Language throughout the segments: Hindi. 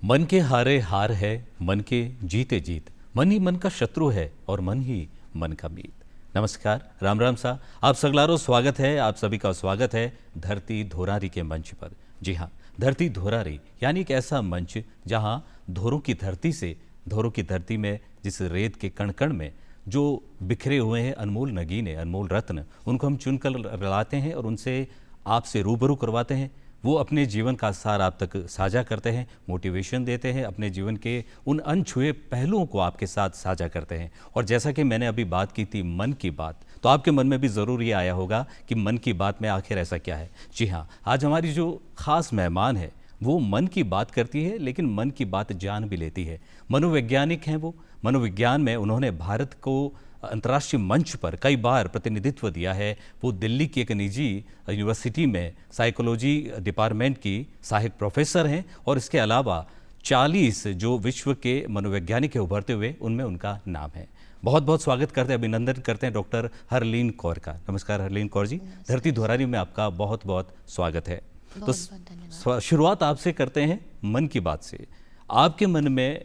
मन के हारे हार है, मन के जीते जीत। मन ही मन का शत्रु है और मन ही मन का मीत। नमस्कार, राम राम सा। आप सगलारो स्वागत है, आप सभी का स्वागत है धरती धोरारी के मंच पर। जी हाँ, धरती धोरारी यानी एक ऐसा मंच जहाँ धोरों की धरती से, धोरों की धरती में जिस रेत के कण कण में जो बिखरे हुए हैं अनमोल नगीने, अनमोल रत्न, उनको हम चुनकर लाते हैं और उनसे आपसे रूबरू करवाते हैं। वो अपने जीवन का सार आप तक साझा करते हैं, मोटिवेशन देते हैं, अपने जीवन के उन अनछुए पहलुओं को आपके साथ साझा करते हैं। और जैसा कि मैंने अभी बात की थी मन की बात, तो आपके मन में भी ज़रूर ये आया होगा कि मन की बात में आखिर ऐसा क्या है। जी हाँ, आज हमारी जो ख़ास मेहमान है वो मन की बात करती है, लेकिन मन की बात जान भी लेती है। मनोवैज्ञानिक हैं वो। मनोविज्ञान में उन्होंने भारत को अंतर्राष्ट्रीय मंच पर कई बार प्रतिनिधित्व दिया है। वो दिल्ली की एक निजी यूनिवर्सिटी में साइकोलॉजी डिपार्टमेंट की सहायक प्रोफेसर हैं और इसके अलावा 40 जो विश्व के मनोवैज्ञानिक है उभरते हुए, उनमें उनका नाम है। बहुत बहुत स्वागत करते हैं, अभिनंदन करते हैं डॉक्टर हरलीन कौर का। नमस्कार हरलीन कौर जी, धरती धोरारी में आपका बहुत बहुत स्वागत है। तो शुरुआत आपसे करते हैं मन की बात से। आपके मन में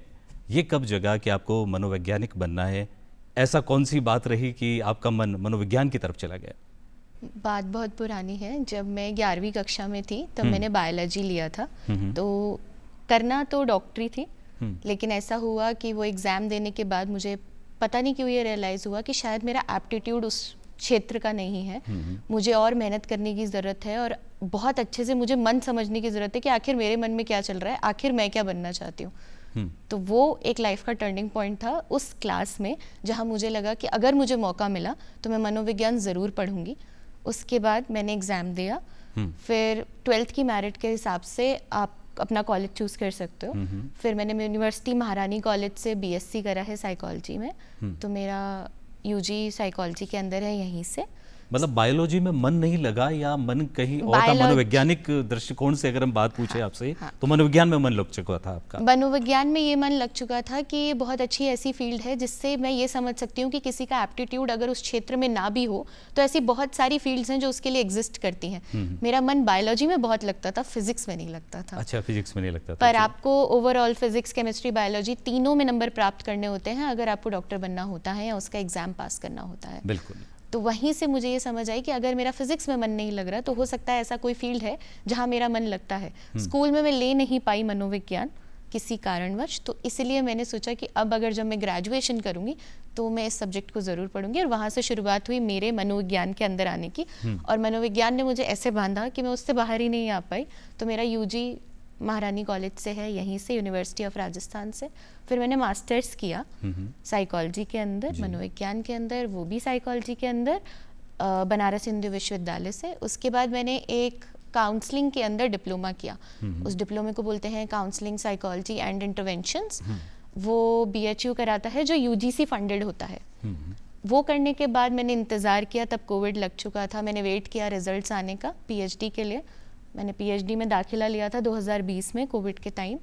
ये कब जगा कि आपको मनोवैज्ञानिक बनना है? ऐसा कौन सी बात रही कि आपका मन मनोविज्ञान की तरफ चला गया? बात बहुत पुरानी है। जब मैं 11वीं कक्षा में थी तब मैंने बायोलॉजी लिया था। तो करना तो डॉक्टरी थी, लेकिन ऐसा हुआ कि वो एग्ज़ाम देने के बाद मुझे पता नहीं क्यों ये रियलाइज़ हुआ कि शायद मेरा एप्टीट्यूड उस क्षेत्र का नहीं है। मुझे और मेहनत करने की ज़रूरत है और बहुत अच्छे से मुझे मन समझने की ज़रूरत है कि आखिर मेरे मन में क्या चल रहा है, आखिर मैं क्या बनना चाहती हूँ। तो वो एक लाइफ का टर्निंग पॉइंट था उस क्लास में, जहाँ मुझे लगा कि अगर मुझे मौका मिला तो मैं मनोविज्ञान ज़रूर पढ़ूंगी। उसके बाद मैंने एग्ज़ाम दिया। फिर 12th की मेरिट के हिसाब से आप अपना कॉलेज चूज़ कर सकते हो। फिर मैंने यूनिवर्सिटी महारानी कॉलेज से BSc करा है साइकोलॉजी में। तो मेरा UG साइकोलॉजी के अंदर है यहीं से। मतलब बायोलॉजी में मन नहीं लगा या मन कहीं और था? मनोवैज्ञानिक दृष्टिकोण से अगर हम बात पूछे आपसे, तो मनोविज्ञान में मन लग चुका था आपका? मनोविज्ञान में ये मन लग चुका था कि ये बहुत अच्छी ऐसी फील्ड है जिससे मैं ये समझ सकती हूँ कि किसी का एप्टीट्यूड अगर उस क्षेत्र में ना भी हो तो ऐसी बहुत सारी फील्ड्स हैं जो उसके लिए एग्जिस्ट करती हैं। मेरा मन बायोलॉजी में बहुत लगता था, फिजिक्स में नहीं लगता था। अच्छा, फिजिक्स में नहीं लगता था। पर आपको ओवरऑल फिजिक्स, केमिस्ट्री, बायोलॉजी तीनों में नंबर प्राप्त करने होते हैं अगर आपको डॉक्टर बनना होता है या उसका एग्जाम पास करना होता है। बिल्कुल। तो वहीं से मुझे ये समझ आई कि अगर मेरा फिजिक्स में मन नहीं लग रहा तो हो सकता है ऐसा कोई फील्ड है जहां मेरा मन लगता है। स्कूल में मैं ले नहीं पाई मनोविज्ञान किसी कारणवश, तो इसलिए मैंने सोचा कि अब अगर जब मैं ग्रेजुएशन करूंगी तो मैं इस सब्जेक्ट को ज़रूर पढ़ूंगी। और वहाँ से शुरुआत हुई मेरे मनोविज्ञान के अंदर आने की। और मनोविज्ञान ने मुझे ऐसे बांधा कि मैं उससे बाहर ही नहीं आ पाई। तो मेरा UG महारानी कॉलेज से है, यहीं से, यूनिवर्सिटी ऑफ राजस्थान से। फिर मैंने मास्टर्स किया साइकोलॉजी के अंदर, मनोविज्ञान के अंदर, वो भी साइकोलॉजी के अंदर, बनारस हिंदू विश्वविद्यालय से। उसके बाद मैंने एक काउंसलिंग के अंदर डिप्लोमा किया। उस डिप्लोमे को बोलते हैं काउंसलिंग साइकोलॉजी एंड इंटरवेंशंस। वो BHU कराता है जो UGC फंडेड होता है। वो करने के बाद मैंने इंतज़ार किया, तब कोविड लग चुका था। मैंने वेट किया रिजल्ट्स आने का PhD के लिए। मैंने PhD में दाखिला लिया था 2020 में कोविड के टाइम,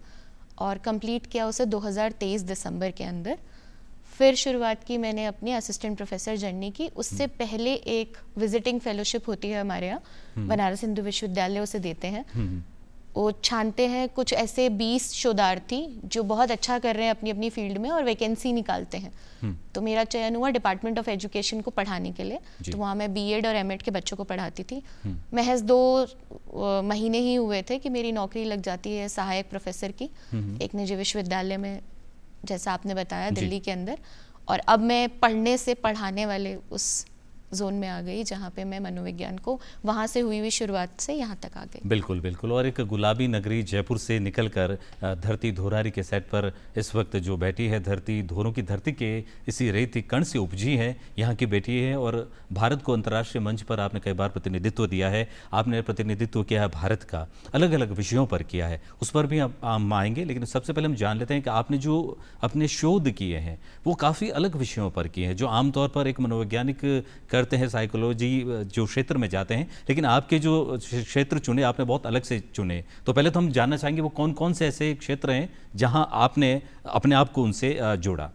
और कंप्लीट किया उसे 2023 दिसंबर के अंदर। फिर शुरुआत की मैंने अपनी असिस्टेंट प्रोफेसर जर्नी की। उससे पहले एक विजिटिंग फेलोशिप होती है हमारे यहाँ, बनारस हिंदू विश्वविद्यालय उसे देते हैं। वो छानते हैं कुछ ऐसे 20 शोधार्थी जो बहुत अच्छा कर रहे हैं अपनी अपनी फील्ड में और वैकेंसी निकालते हैं। तो मेरा चयन हुआ डिपार्टमेंट ऑफ एजुकेशन को पढ़ाने के लिए। तो वहाँ मैं B.Ed और M.Ed के बच्चों को पढ़ाती थी। महज 2 महीने ही हुए थे कि मेरी नौकरी लग जाती है सहायक प्रोफेसर की, एक निजी विश्वविद्यालय में, जैसा आपने बताया, दिल्ली के अंदर। और अब मैं पढ़ने से पढ़ाने वाले उस जोन में आ गई जहाँ पे मैं मनोविज्ञान को, वहाँ से हुई हुई शुरुआत से यहाँ तक आ गई। बिल्कुल बिल्कुल। और एक गुलाबी नगरी जयपुर से निकलकर धरती धोरारी के सेट पर इस वक्त जो बैठी है, धरती धोरों की धरती के इसी रेती कण से उपजी है, यहाँ की बेटी है। और भारत को अंतर्राष्ट्रीय मंच पर आपने कई बार प्रतिनिधित्व दिया है। आपने प्रतिनिधित्व किया है भारत का, अलग अलग विषयों पर किया है, उस पर भी हम आएंगे। लेकिन सबसे पहले हम जान लेते हैं कि आपने जो अपने शोध किए हैं वो काफ़ी अलग विषयों पर किए हैं, जो आमतौर पर एक मनोवैज्ञानिक करते हैं, साइकोलॉजी जो क्षेत्र में जाते हैं। लेकिन आपके जो क्षेत्र चुने आपने बहुत अलग से चुने। तो पहले तो हम जानना चाहेंगे वो कौन कौन से ऐसे क्षेत्र हैं जहां आपने अपने आप को उनसे जोड़ा।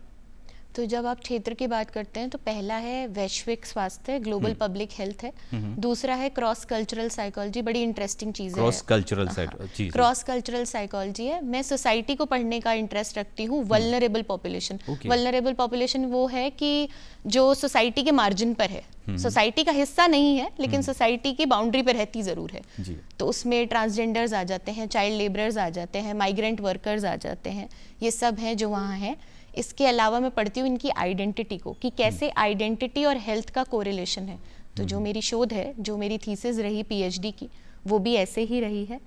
तो जब आप क्षेत्र की बात करते हैं तो पहला है वैश्विक स्वास्थ्य, ग्लोबल पब्लिक हेल्थ है। दूसरा है क्रॉस कल्चरल साइकोलॉजी, बड़ी इंटरेस्टिंग चीज़ है। Cross cultural psychology, cross cultural psychology है। मैं सोसाइटी को पढ़ने का इंटरेस्ट रखती हूँ। वल्नरेबल पॉपुलेशन, वल्नरेबल पॉपुलेशन वो है कि जो सोसाइटी के मार्जिन पर है, सोसाइटी का हिस्सा नहीं है लेकिन सोसाइटी की बाउंड्री पर रहती ज़रूर है। तो उसमें ट्रांसजेंडर्स आ जाते हैं, चाइल्ड लेबरर्स आ जाते हैं, माइग्रेंट वर्कर्स आ जाते हैं, ये सब हैं जो वहाँ हैं। इसके अलावा मैं पढ़ती हूँ इनकी आइडेंटिटी को, कि कैसे आइडेंटिटी और हेल्थ का कोरिलेशन है। तो जो मेरी शोध है, जो मेरी थीसिस रही पीएचडी की, वो भी ऐसे ही रही है।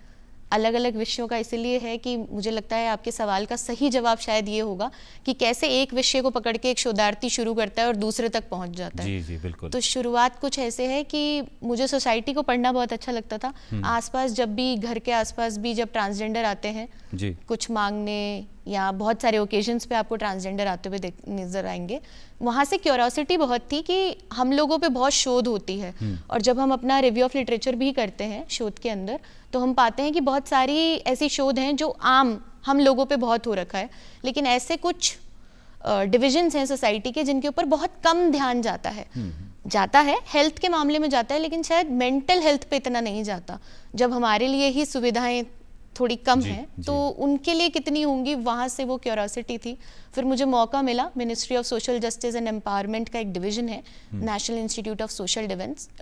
अलग अलग विषयों का इसलिए है कि मुझे लगता है आपके सवाल का सही जवाब शायद ये होगा कि कैसे एक विषय को पकड़ के एक शोधार्थी शुरू करता है और दूसरे तक पहुंच जाता है। जी जी बिल्कुल। तो शुरुआत कुछ ऐसे है कि मुझे सोसाइटी को पढ़ना बहुत अच्छा लगता था। आसपास जब भी, घर के आसपास भी जब ट्रांसजेंडर आते हैं जी, कुछ मांगने, या बहुत सारे ओकेजन्स पे आपको ट्रांसजेंडर आते हुए नजर आएंगे, वहाँ से क्यूरियोसिटी बहुत थी कि हम लोगों पे बहुत शोध होती है। और जब हम अपना रिव्यू ऑफ लिटरेचर भी करते हैं शोध के अंदर, तो हम पाते हैं कि बहुत सारी ऐसी शोध हैं जो आम हम लोगों पे बहुत हो रखा है, लेकिन ऐसे कुछ डिविजन्स हैं सोसाइटी के जिनके ऊपर बहुत कम ध्यान जाता है। हेल्थ के मामले में जाता है लेकिन शायद मेंटल हेल्थ पे इतना नहीं जाता। जब हमारे लिए ही सुविधाएं थोड़ी कम है तो उनके लिए कितनी होंगी, वहाँ से वो क्यूरियोसिटी थी। फिर मुझे मौका मिला, ministry of social justice and empowerment का एक डिवीजन है, national institute of social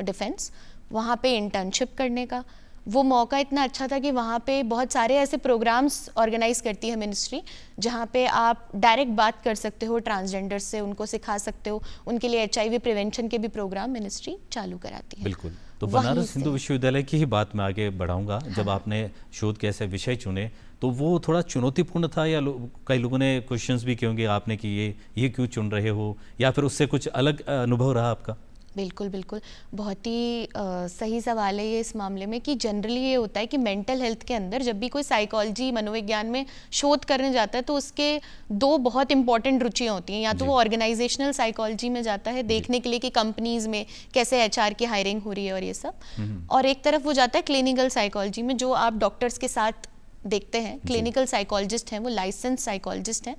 defence, वहाँ पे इंटर्नशिप करने का। वो मौका इतना अच्छा था कि वहाँ पे बहुत सारे ऐसे प्रोग्राम्स ऑर्गेनाइज करती है मिनिस्ट्री, जहाँ पे आप डायरेक्ट बात कर सकते हो ट्रांसजेंडर से, उनको सिखा सकते हो। उनके लिए HIV प्रिवेंशन के भी प्रोग्राम मिनिस्ट्री चालू कराती है। बिल्कुल। तो बनारस हिंदू विश्वविद्यालय की ही बात मैं आगे बढ़ाऊंगा। जब आपने शोध के ऐसे विषय चुने तो वो थोड़ा चुनौतीपूर्ण था, या कई लोगों ने क्वेश्चंस भी किए होंगे आपने कि ये क्यों चुन रहे हो, या फिर उससे कुछ अलग अनुभव रहा आपका? बिल्कुल बिल्कुल, बहुत ही सही सवाल है ये इस मामले में कि जनरली ये होता है कि मेंटल हेल्थ के अंदर जब भी कोई साइकोलॉजी, मनोविज्ञान में शोध करने जाता है तो उसके दो बहुत इंपॉर्टेंट रुचियाँ होती हैं। या तो वो ऑर्गेनाइजेशनल साइकोलॉजी में जाता है देखने के लिए कि कंपनीज में कैसे HR की हायरिंग हो रही है और ये सब, और एक तरफ वो जाता है क्लिनिकल साइकोलॉजी में, जो आप डॉक्टर्स के साथ देखते हैं। क्लिनिकल साइकोलॉजिस्ट हैं, वो लाइसेंस साइकोलॉजिस्ट हैं,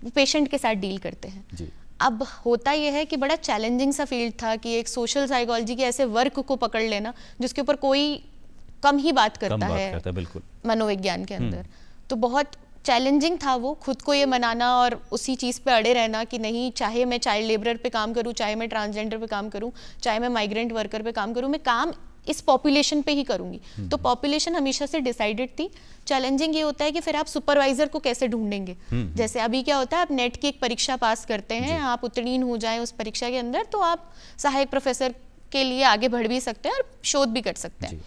वो पेशेंट के साथ डील करते हैं। अब होता यह है कि बड़ा चैलेंजिंग सा फील्ड था कि एक सोशल साइकोलॉजी के ऐसे वर्क को पकड़ लेना जिसके ऊपर कोई कम ही बात करता है बिल्कुल मनोविज्ञान के अंदर। तो बहुत चैलेंजिंग था वो खुद को ये मनाना और उसी चीज़ पे अड़े रहना कि नहीं, चाहे मैं चाइल्ड लेबरर पे काम करूँ, चाहे मैं ट्रांसजेंडर पे काम करूँ, चाहे मैं माइग्रेंट वर्कर पे काम करूँ, मैं काम इस पॉपुलेशन पे ही करूंगी। तो पॉपुलेशन हमेशा से डिसाइडेड थी। चैलेंजिंग ये होता है कि फिर आप सुपरवाइजर को कैसे ढूंढेंगे। जैसे अभी क्या होता है, आप नेट की एक परीक्षा पास करते हैं, आप उत्तीर्ण हो जाएं उस परीक्षा के अंदर तो आप सहायक प्रोफेसर के लिए आगे बढ़ भी सकते हैं और शोध भी कर सकते हैं।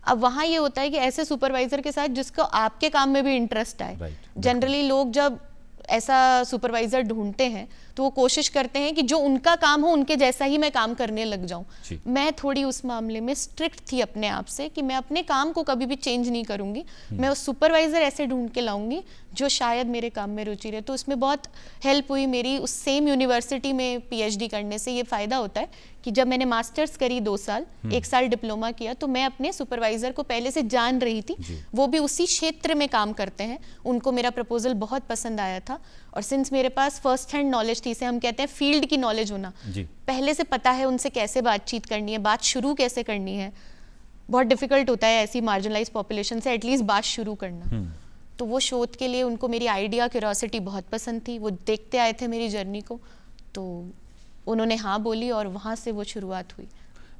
अब वहाँ ये होता है कि ऐसे सुपरवाइजर के साथ जिसको आपके काम में भी इंटरेस्ट आए। जनरली लोग जब ऐसा सुपरवाइजर ढूंढते हैं तो वो कोशिश करते हैं कि जो उनका काम हो उनके जैसा ही मैं काम करने लग जाऊं। मैं थोड़ी उस मामले में स्ट्रिक्ट थी अपने आप से कि मैं अपने काम को कभी भी चेंज नहीं करूंगी। मैं उस सुपरवाइजर ऐसे ढूंढ के लाऊंगी जो शायद मेरे काम में रुचि रहे। तो उसमें बहुत हेल्प हुई मेरी उस सेम यूनिवर्सिटी में PhD करने से। ये फायदा होता है कि जब मैंने मास्टर्स करी 2 साल, 1 साल डिप्लोमा किया, तो मैं अपने सुपरवाइजर को पहले से जान रही थी, वो भी उसी क्षेत्र में काम करते हैं। उनको मेरा प्रपोजल बहुत पसंद आया था और सिंस मेरे पास फर्स्ट हैंड नॉलेज थी, इसे हम कहते हैं फील्ड की नॉलेज होना, पहले से पता है उनसे कैसे बातचीत करनी है, बात शुरू कैसे करनी है। बहुत डिफिकल्ट होता है ऐसी मार्जिनलाइज पॉपुलेशन से एटलीस्ट बात शुरू करना। तो वो शोध के लिए उनको मेरी आइडिया, क्यूरियोसिटी बहुत पसंद थी। वो देखते आए थे मेरी जर्नी को, तो उन्होंने हाँ बोली और वहाँ से वो शुरुआत हुई।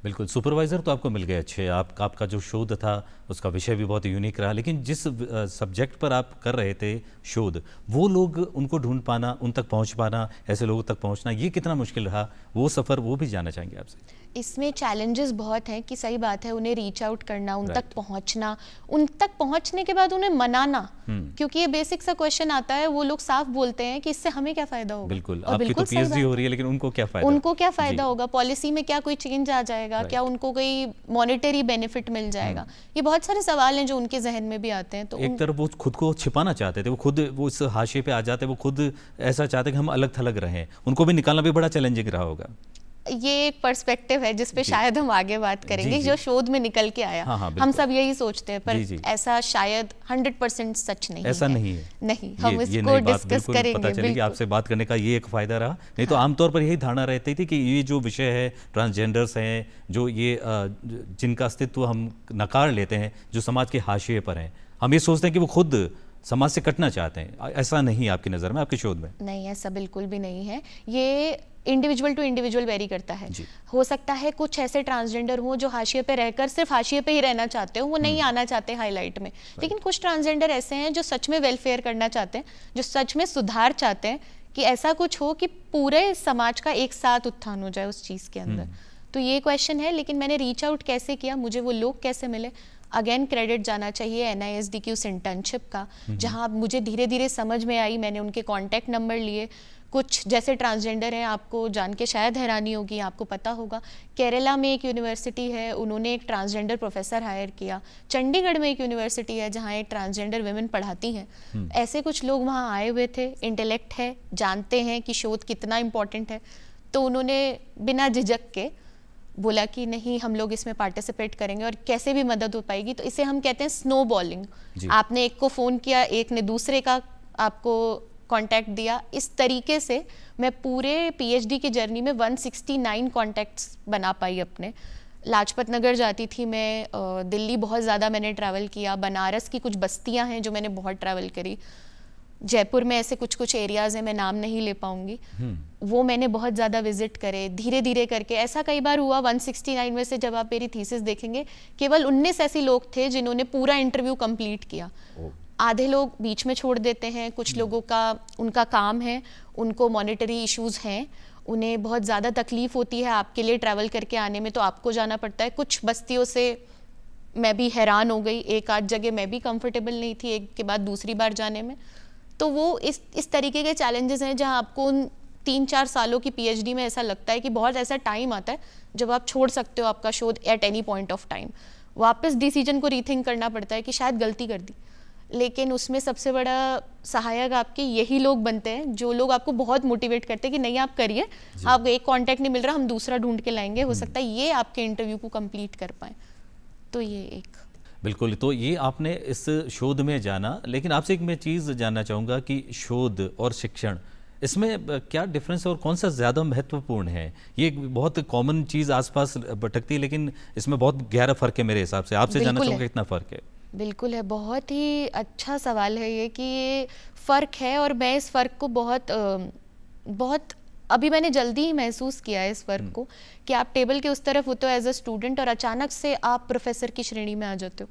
बिल्कुल, सुपरवाइज़र तो आपको मिल गए अच्छे। आपका जो शोध था उसका विषय भी बहुत यूनिक रहा, लेकिन जिस सब्जेक्ट पर आप कर रहे थे शोध, वो लोग उनको ढूंढ पाना, उन तक पहुंच पाना, ऐसे लोगों तक पहुंचना, ये कितना मुश्किल रहा, वो सफ़र वो भी जानना चाहेंगे आपसे। इसमें चैलेंजेस बहुत हैं कि सही बात है, उन्हें रीच आउट करना, उन तक पहुंचना, उन तक पहुंचने के बाद उन्हें मनाना, क्योंकि ये बेसिक सा क्वेश्चन आता है। वो लोग साफ बोलते हैं कि इससे हमें क्या फायदा होगा। बिल्कुल, आपकी तो PhD हो रही है, लेकिन उनको क्या फायदा, उनको क्या फायदा होगा, पॉलिसी में क्या कोई चेंज आ जाएगा, क्या उनको कोई मॉनेटरी बेनिफिट मिल जाएगा। ये बहुत सारे सवाल हैं जो उनके जहन में भी आते हैं। तो एक तरफ वो खुद को छिपाना चाहते थे, वो खुद वो इस हाशिए पे आ जाते, वो खुद ऐसा चाहते कि हम अलग थलग रहें, उनको भी निकालना भी बड़ा चैलेंजिंग रहा होगा। ये एक पर्सपेक्टिव है जिस पे जी। शायद हम आगे बात करेंगे, जी। जो शोध में निकल के आया। हाँ, हाँ, हम बिल्कुल। सब यही सोचते हैं, पर जी। ऐसा शायद 100% सच नहीं ऐसा है। नहीं है। नहीं, हम ये इसको नई बात डिस्कस बिल्कुल करेंगे। पता चली कि बिल्कुल। आपसे बात करने का ये एक फायदा रहा। नहीं तो आमतौर पर यही धारणा रहती थी कि ये जो विषय है, ट्रांसजेंडर्स हैं, जो ये जिनका अस्तित्व हम नकार लेते हैं, जो समाज के हाशिए पर हैं, हम ये सोचते हैं कि वो खुद समाज से कटना चाहते हैं। ऐसा नहीं है आपकी नज़र में, आपके शोध में? नहीं, ऐसा बिल्कुल भी नहीं है। ये इंडिविजुअल टू इंडिविजुअल वेरी करता है। हो सकता है कुछ ऐसे ट्रांसजेंडर हो जो हाशिए पे रहकर सिर्फ हाशिए पे ही रहना चाहते हो, वो नहीं आना चाहते हाईलाइट में। लेकिन कुछ ट्रांसजेंडर ऐसे हैं जो सच में वेलफेयर करना चाहते हैं, जो सच में सुधार चाहते हैं कि ऐसा कुछ हो कि पूरे समाज का एक साथ उत्थान हो जाए उस चीज़ के अंदर। तो ये क्वेश्चन है, लेकिन मैंने रीच आउट कैसे किया, मुझे वो लोग कैसे मिले, अगेन क्रेडिट जाना चाहिए NISD की उस इंटर्नशिप का, जहाँ मुझे धीरे धीरे समझ में आई। मैंने उनके कॉन्टैक्ट नंबर लिए। कुछ जैसे ट्रांसजेंडर हैं, आपको जान के शायद हैरानी होगी, आपको पता होगा, केरला में एक यूनिवर्सिटी है, उन्होंने एक ट्रांसजेंडर प्रोफेसर हायर किया। चंडीगढ़ में एक यूनिवर्सिटी है जहाँ एक ट्रांसजेंडर वुमेन पढ़ाती हैं। ऐसे कुछ लोग वहाँ आए हुए थे, इंटेलेक्ट है, जानते हैं कि शोध कितना इम्पोर्टेंट है, तो उन्होंने बिना झिझक के बोला कि नहीं, हम लोग इसमें पार्टिसिपेट करेंगे और कैसे भी मदद हो पाएगी। तो इसे हम कहते हैं स्नो बॉलिंग। आपने एक को फ़ोन किया, एक ने दूसरे का आपको कांटेक्ट दिया। इस तरीके से मैं पूरे PhD की जर्नी में 169 कॉन्टैक्ट्स बना पाई अपने। लाजपत नगर जाती थी मैं, दिल्ली बहुत ज़्यादा मैंने ट्रैवल किया, बनारस की कुछ बस्तियां हैं जो मैंने बहुत ट्रैवल करी, जयपुर में ऐसे कुछ कुछ एरियाज़ हैं, मैं नाम नहीं ले पाऊंगी, वो मैंने बहुत ज़्यादा विजिट करे धीरे धीरे करके। ऐसा कई बार हुआ 169 में से, जब आप मेरी थीसिस देखेंगे, केवल 19 ऐसे लोग थे जिन्होंने पूरा इंटरव्यू कंप्लीट किया। आधे लोग बीच में छोड़ देते हैं, कुछ लोगों का उनका काम है, उनको मॉनेटरी इश्यूज़ हैं, उन्हें बहुत ज़्यादा तकलीफ़ होती है आपके लिए ट्रैवल करके आने में, तो आपको जाना पड़ता है। कुछ बस्तियों से मैं भी हैरान हो गई, एक आध जगह मैं भी कंफर्टेबल नहीं थी एक के बाद दूसरी बार जाने में। तो वो इस तरीके के चैलेंजेस हैं जहाँ आपको उन 3-4 सालों की PhD में ऐसा लगता है कि बहुत ऐसा टाइम आता है जब आप छोड़ सकते हो आपका शोध at any point of time. वापस डिसीजन को रीथिंक करना पड़ता है कि शायद गलती कर दी, लेकिन उसमें सबसे बड़ा सहायक आपके यही लोग बनते हैं, जो लोग आपको बहुत मोटिवेट करते हैं कि नहीं आप करिए, आप एक कांटेक्ट नहीं मिल रहा, हम दूसरा ढूंढ के लाएंगे, हो सकता है ये आपके इंटरव्यू को कंप्लीट कर पाए। तो ये एक बिल्कुल। तो ये आपने इस शोध में जाना, लेकिन आपसे एक मैं चीज़ जानना चाहूँगा कि शोध और शिक्षण, इसमें क्या डिफरेंस है और कौन सा ज़्यादा महत्वपूर्ण है? ये एक बहुत कॉमन चीज़ आसपास भटकती है, लेकिन इसमें बहुत गहरा फ़र्क है मेरे हिसाब से। आपसे जानना चाहूँगा कितना फ़र्क है? बिल्कुल है, बहुत ही अच्छा सवाल है ये कि ये फ़र्क है, और मैं इस फ़र्क को बहुत अभी मैंने जल्दी ही महसूस किया है इस फ़र्क को, कि आप टेबल के उस तरफ होते हो एज अ स्टूडेंट और अचानक से आप प्रोफेसर की श्रेणी में आ जाते हो।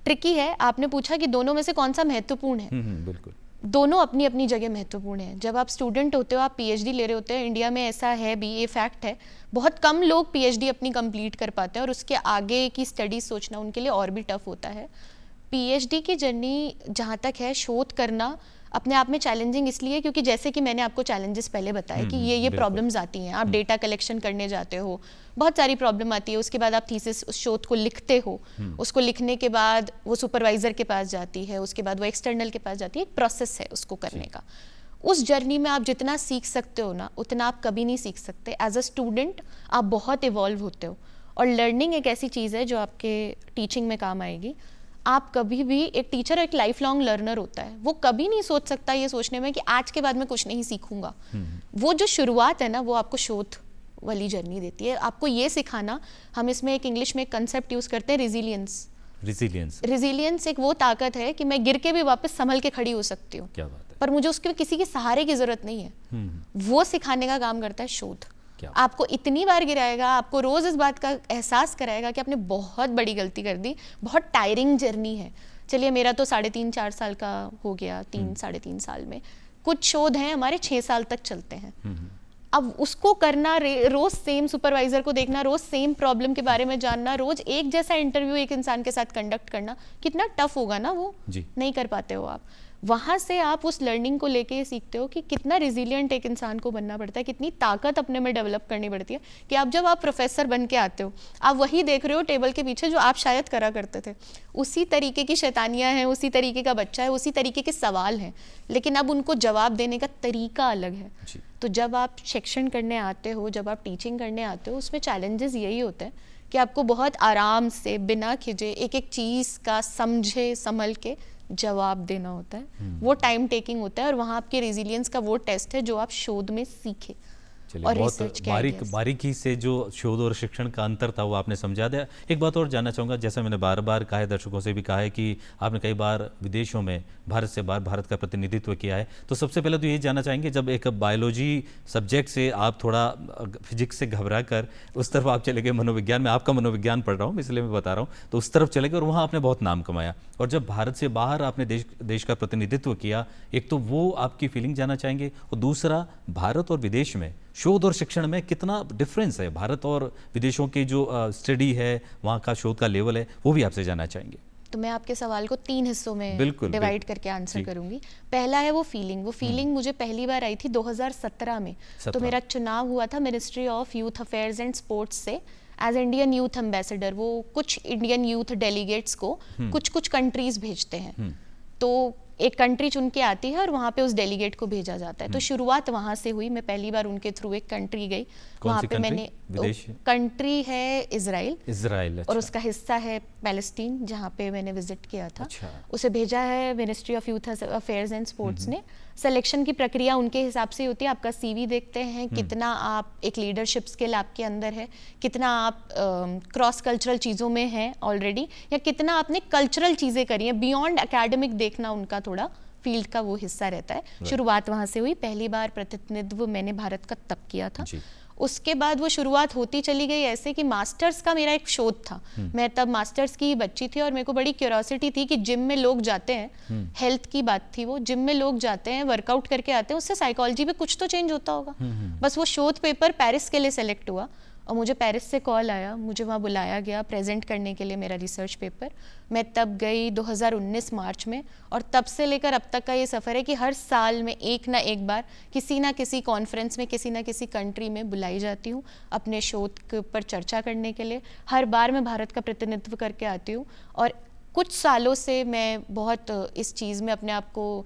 ट्रिकी है। आपने पूछा कि दोनों में से कौन सा महत्वपूर्ण है। बिल्कुल, दोनों अपनी अपनी जगह महत्वपूर्ण है। जब आप स्टूडेंट होते हो, आप PhD ले रहे होते हो, इंडिया में ऐसा है भी, ये फैक्ट है, बहुत कम लोग PhD अपनी कंप्लीट कर पाते हैं और उसके आगे की स्टडीज सोचना उनके लिए और भी टफ होता है। PhD की जर्नी जहाँ तक है, शोध करना अपने आप में चैलेंजिंग इसलिए क्योंकि जैसे कि मैंने आपको चैलेंजेस पहले बताए कि ये प्रॉब्लम्स आती हैं। आप डेटा कलेक्शन करने जाते हो, बहुत सारी प्रॉब्लम आती है, उसके बाद आप थीसिस उस शोध को लिखते हो, उसको लिखने के बाद वो सुपरवाइजर के पास जाती है, उसके बाद वो एक्सटर्नल के पास जाती है, एक प्रोसेस है उसको करने का। उस जर्नी में आप जितना सीख सकते हो ना, उतना आप कभी नहीं सीख सकते। एज अ स्टूडेंट आप बहुत इवॉल्व होते हो, और लर्निंग एक ऐसी चीज़ है जो आपके टीचिंग में काम आएगी। आप कभी भी, एक टीचर एक लाइफ लॉन्ग लर्नर होता है, वो कभी नहीं सोच सकता ये सोचने में कि आज के बाद मैं कुछ नहीं सीखूंगा। वो जो शुरुआत है ना, वो आपको शोध वाली जर्नी देती है, आपको ये सिखाना। हम इसमें एक इंग्लिश में एक कंसेप्ट यूज करते हैं, रिजिलियंस एक वो ताकत है कि मैं गिर के भी वापस संभल के खड़ी हो सकती हूँ, क्या बात है, पर मुझे उसके किसी के सहारे की जरूरत नहीं है। वो सिखाने का काम करता है शोध। आपको इतनी बार गिराएगा, आपको रोज इस बात का एहसास कराएगा कि आपने बहुत बड़ी गलती कर दी। बहुत टायरिंग जर्नी है। चलिए, मेरा तो 3.5-4 साल का हो गया, 3-3.5 साल में। कुछ शोध हैं हमारे 6 साल तक चलते हैं। अब उसको करना, रोज सेम सुपरवाइजर को देखना, रोज सेम प्रॉब्लम के बारे में जानना, रोज एक जैसा इंटरव्यू एक इंसान के साथ कंडक्ट करना, कितना टफ होगा ना वो। नहीं कर पाते हो आप। वहाँ से आप उस लर्निंग को लेके ये सीखते हो कि कितना रिजिलियंट एक इंसान को बनना पड़ता है, कितनी ताकत अपने में डेवलप करनी पड़ती है, कि आप जब आप प्रोफेसर बन के आते हो आप वही देख रहे हो टेबल के पीछे जो आप शायद करा करते थे, उसी तरीके की शैतानियाँ हैं, उसी तरीके का बच्चा है, उसी तरीके के सवाल हैं, लेकिन अब उनको जवाब देने का तरीका अलग है। तो जब आप शिक्षण करने आते हो, जब आप टीचिंग करने आते हो, उसमें चैलेंजेस यही होते हैं कि आपको बहुत आराम से बिना खिजे एक एक चीज़ का समझे संभल के जवाब देना होता है। वो टाइम टेकिंग होता है और वहाँ आपके रेजिलियंस का वो टेस्ट है जो आप शोध में सीखे और बहुत बारीकी से जो शोध और शिक्षण का अंतर था वो आपने समझा दिया। एक बात और जानना चाहूँगा, जैसा मैंने बार बार कहा है, दर्शकों से भी कहा है कि आपने कई बार विदेशों में भारत से बाहर भारत का प्रतिनिधित्व किया है, तो सबसे पहले तो यही जानना चाहेंगे, जब एक बायोलॉजी सब्जेक्ट से आप थोड़ा फिजिक्स से घबरा कर उस तरफ आप चले गए, मनोविज्ञान में, आपका मनोविज्ञान पढ़ रहा हूँ इसलिए मैं बता रहा हूँ, तो उस तरफ चले गए और वहाँ आपने बहुत नाम कमाया, और जब भारत से बाहर आपने देश का प्रतिनिधित्व किया, एक तो वो आपकी फीलिंग जानना चाहेंगे, और दूसरा भारत और विदेश में शोध और शिक्षण में कितना डिफरेंस है, भारत और विदेशों की जो स्टडी है, वहाँ का शोध का लेवल है, वो भी आपसे जानना चाहेंगे। तो मैं आपके सवाल को 3 हिस्सों में डिवाइड करके आंसर करूंगी। पहला है वो फीलिंग मुझे पहली बार आई थी 2017 में। तो मेरा चुनाव हुआ था ministry of youth affairs and sports से एज इंडियन यूथ एम्बेसडर। वो कुछ इंडियन यूथ डेलीगेट्स को कुछ कुछ कंट्रीज भेजते हैं, तो एक कंट्री चुन के आती है और वहाँ पे उस डेलीगेट को भेजा जाता है। तो शुरुआत वहाँ से हुई। मैं पहली बार उनके थ्रू एक कंट्री गई, वहाँ पे मैंने कंट्री है इजराइल, अच्छा। और उसका हिस्सा है पैलेस्टीन, जहाँ पे मैंने विजिट किया था। अच्छा। उसे भेजा है ministry of youth affairs and sports ने। सिलेक्शन की प्रक्रिया उनके हिसाब से होती है, आपका सीवी देखते हैं, कितना आप एक लीडरशिप स्किल आपके अंदर है, कितना आप क्रॉस कल्चरल चीज़ों में हैं ऑलरेडी, या कितना आपने कल्चरल चीज़ें करी हैं, बियॉन्ड एकेडमिक देखना उनका थोड़ा फील्ड का वो हिस्सा रहता है। शुरुआत वहाँ से हुई। पहली बार प्रतिनिधित्व मैंने भारत का तब किया था। उसके बाद वो शुरुआत होती चली गई ऐसे कि मास्टर्स का मेरा एक शोध था। मैं तब मास्टर्स की बच्ची थी और मेरे को बड़ी क्यूरियोसिटी थी कि जिम में लोग जाते हैं, हेल्थ की बात थी वो, जिम में लोग जाते हैं, वर्कआउट करके आते हैं, उससे साइकोलॉजी पे कुछ तो चेंज होता होगा। बस वो शोध पेपर पेरिस के लिए सेलेक्ट हुआ और मुझे पेरिस से कॉल आया, मुझे वहाँ बुलाया गया प्रेजेंट करने के लिए मेरा रिसर्च पेपर। मैं तब गई 2019 मार्च में, और तब से लेकर अब तक का ये सफ़र है कि हर साल में एक ना एक बार किसी ना किसी कॉन्फ्रेंस में किसी ना किसी कंट्री में बुलाई जाती हूँ अपने शोध के ऊपर चर्चा करने के लिए। हर बार मैं भारत का प्रतिनिधित्व करके आती हूँ, और कुछ सालों से मैं बहुत इस चीज़ में अपने आप को,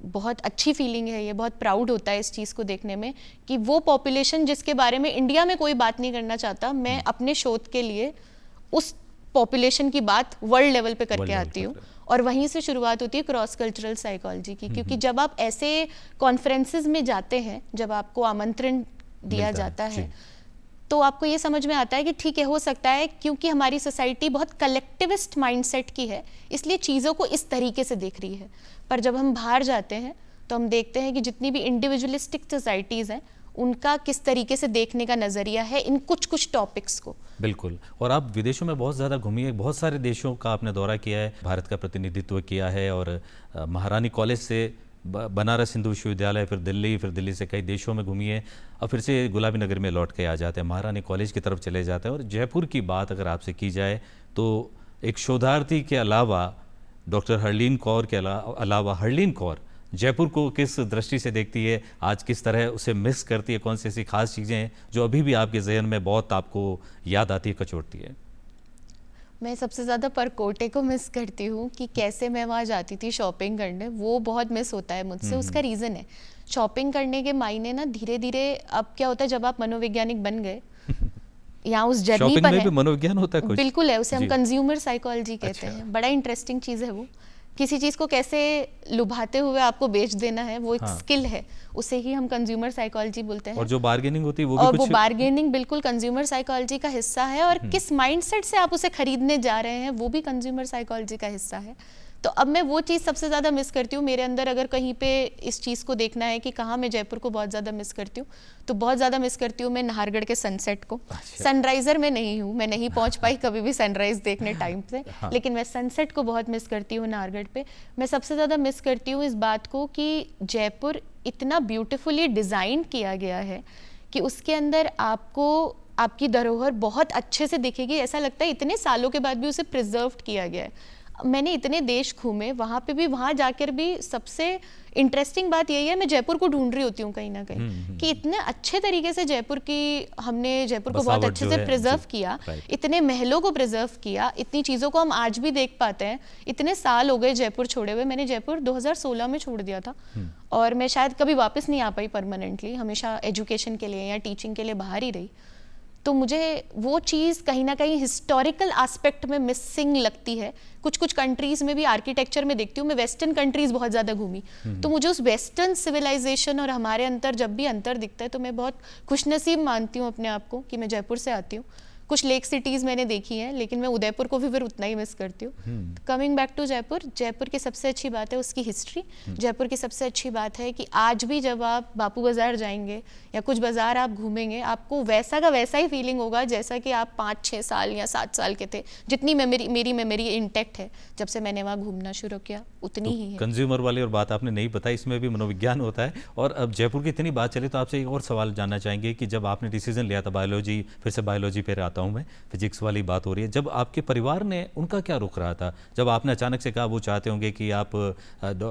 बहुत अच्छी फीलिंग है ये, बहुत प्राउड होता है इस चीज़ को देखने में कि वो पॉपुलेशन जिसके बारे में इंडिया में कोई बात नहीं करना चाहता, मैं अपने शोध के लिए उस पॉपुलेशन की बात वर्ल्ड लेवल पे करके आती हूँ। और वहीं से शुरुआत होती है क्रॉस कल्चरल साइकोलॉजी की, क्योंकि जब आप ऐसे कॉन्फ्रेंसेस में जाते हैं, जब आपको आमंत्रण दिया जाता है, तो आपको ये समझ में आता है कि ठीक है, हो सकता है क्योंकि हमारी सोसाइटी बहुत कलेक्टिविस्ट माइंडसेट की है, इसलिए चीज़ों को इस तरीके से देख रही है। पर जब हम बाहर जाते हैं तो हम देखते हैं कि जितनी भी इंडिविजुअलिस्टिक सोसाइटीज़ हैं, उनका किस तरीके से देखने का नज़रिया है इन कुछ कुछ टॉपिक्स को। बिल्कुल। और आप विदेशों में बहुत ज़्यादा घूमी है, बहुत सारे देशों का आपने दौरा किया है, भारत का प्रतिनिधित्व किया है, और महारानी कॉलेज से बनारस हिंदू विश्वविद्यालय, फिर दिल्ली से कई देशों में घूमी है, और फिर से गुलाबी नगर में लौट के आ जाते हैं, महारानी कॉलेज की तरफ चले जाते हैं। और जयपुर की बात अगर आपसे की जाए तो एक शोधार्थी के अलावा, डॉक्टर हरलीन कौर के अलावा हरलीन कौर जयपुर को किस दृष्टि से देखती है, आज किस तरह उसे मिस करती है, कौन सी ऐसी खास चीज़ें हैं जो अभी भी आपके जहन में बहुत आपको याद आती है, कचोटती है? मैं सबसे ज़्यादा परकोटे को मिस करती हूँ कि कैसे मैं वहाँ जाती थी शॉपिंग करने, वो बहुत मिस होता है मुझसे। उसका रीज़न है, शॉपिंग करने के मायने ना धीरे धीरे, अब क्या होता है जब आप मनोवैज्ञानिक बन गए या उस जर्नी पर है, भी मनोविज्ञान होता है कुछ? बिल्कुल है, उसे हम कंज्यूमर साइकोलॉजी कहते हैं। बड़ा इंटरेस्टिंग चीज़ है वो, किसी चीज़ को कैसे लुभाते हुए आपको बेच देना है, वो एक स्किल है, उसे ही हम कंज्यूमर साइकोलॉजी बोलते हैं। और जो बार्गेनिंग होती है वो भी कुछ, वो बार्गेनिंग बिल्कुल कंज्यूमर साइकोलॉजी का हिस्सा है, और किस माइंडसेट से आप उसे खरीदने जा रहे हैं वो भी कंज्यूमर साइकोलॉजी का हिस्सा है। तो अब मैं वो चीज़ सबसे ज़्यादा मिस करती हूँ मेरे अंदर। अगर कहीं पे इस चीज़ को देखना है कि कहाँ मैं जयपुर को बहुत ज़्यादा मिस करती हूँ, तो बहुत ज़्यादा मिस करती हूँ मैं नाहरगढ़ के सनसेट को। सनराइज़र में नहीं हूँ, मैं नहीं पहुँच पाई कभी भी सनराइज़ देखने टाइम से, लेकिन मैं सनसेट को बहुत मिस करती हूँ नाहरगढ़ पे। मैं सबसे ज़्यादा मिस करती हूँ इस बात को कि जयपुर इतना ब्यूटिफुली डिज़ाइन किया गया है कि उसके अंदर आपको आपकी धरोहर बहुत अच्छे से दिखेगी, ऐसा लगता है इतने सालों के बाद भी उसे प्रिजर्व किया गया है। मैंने इतने देश घूमे, वहाँ पे भी, वहाँ जाकर भी सबसे इंटरेस्टिंग बात यही है, मैं जयपुर को ढूंढ रही होती हूँ कहीं ना कहीं कि इतने अच्छे तरीके से हमने जयपुर को बहुत अच्छे से प्रिजर्व किया, इतने महलों को प्रिजर्व किया, इतनी चीज़ों को हम आज भी देख पाते हैं। इतने साल हो गए जयपुर छोड़े हुए, मैंने जयपुर 2016 में छोड़ दिया था और मैं शायद कभी वापस नहीं आ पाई परमानेंटली, हमेशा एजुकेशन के लिए या टीचिंग के लिए बाहर ही रही। तो मुझे वो चीज़ कहीं ना कहीं हिस्टोरिकल एस्पेक्ट में मिसिंग लगती है। कुछ कुछ कंट्रीज़ में भी आर्किटेक्चर में देखती हूँ, मैं वेस्टर्न कंट्रीज़ बहुत ज़्यादा घूमी, तो मुझे उस वेस्टर्न सिविलाइजेशन और हमारे अंतर जब भी अंतर दिखता है तो मैं बहुत खुशनसीब मानती हूँ अपने आप को कि मैं जयपुर से आती हूँ। कुछ लेक सिटीज़ मैंने देखी हैं, लेकिन मैं उदयपुर को भी फिर उतना ही मिस करती हूँ। Coming back to Jaipur, Jaipur की सबसे अच्छी बात है उसकी हिस्ट्री। जयपुर की सबसे अच्छी बात है कि आज भी जब आप बापू बाज़ार जाएंगे या कुछ बाज़ार आप घूमेंगे, आपको वैसा का वैसा ही फीलिंग होगा जैसा कि आप 5-6 साल या 7 साल के थे। जितनी मेरी मेमोरी इंटैक्ट है जब से मैंने वहाँ घूमना शुरू किया, उतनी ही है। कंज्यूमर वाली और बात आपने नहीं बताई, इसमें भी मनोविज्ञान होता है। और अब जयपुर की इतनी बात चली तो आपसे एक और सवाल जानना चाहेंगे कि जब आपने डिसीजन लिया था बायोलॉजी, फिर से बायोलॉजी पे आता हूँ मैं, फिजिक्स वाली बात हो रही है, जब आपके परिवार ने, उनका क्या रुख रहा था जब आपने अचानक से कहा, वो चाहते होंगे कि आप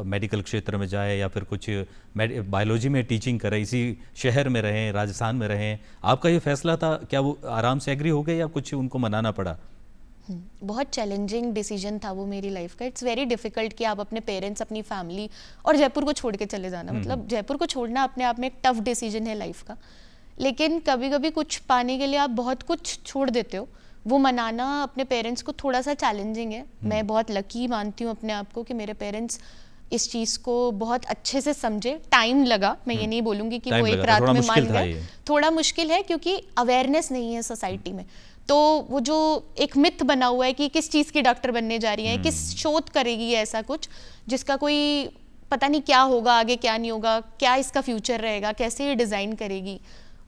मेडिकल क्षेत्र में जाए या फिर कुछ बायोलॉजी में टीचिंग करें, इसी शहर में रहें, राजस्थान में रहें, आपका ये फैसला था, क्या वो आराम से एग्री हो गए या कुछ उनको मनाना पड़ा? बहुत चैलेंजिंग डिसीजन था वो मेरी लाइफ का। इट्स वेरी डिफिकल्ट कि आप अपने पेरेंट्स, अपनी फैमिली और जयपुर को छोड़ के चले जाना, मतलब जयपुर को छोड़ना अपने आप में एक टफ डिसीजन है लाइफ का। लेकिन कभी कभी कुछ पाने के लिए आप बहुत कुछ छोड़ देते हो, वो मनाना अपने पेरेंट्स को थोड़ा सा चैलेंजिंग है। मैं बहुत लकी मानती हूँ अपने आप को कि मेरे पेरेंट्स इस चीज़ को बहुत अच्छे से समझे। टाइम लगा, मैं ये नहीं बोलूँगी कि वो एक रात में मान गए, थोड़ा मुश्किल है क्योंकि अवेयरनेस नहीं है सोसाइटी में। तो वो जो एक मिथ बना हुआ है कि किस चीज़ की डॉक्टर बनने जा रही है, किस शोध करेगी ऐसा कुछ जिसका कोई पता नहीं क्या होगा आगे, क्या नहीं होगा, क्या इसका फ्यूचर रहेगा, कैसे ये डिज़ाइन करेगी,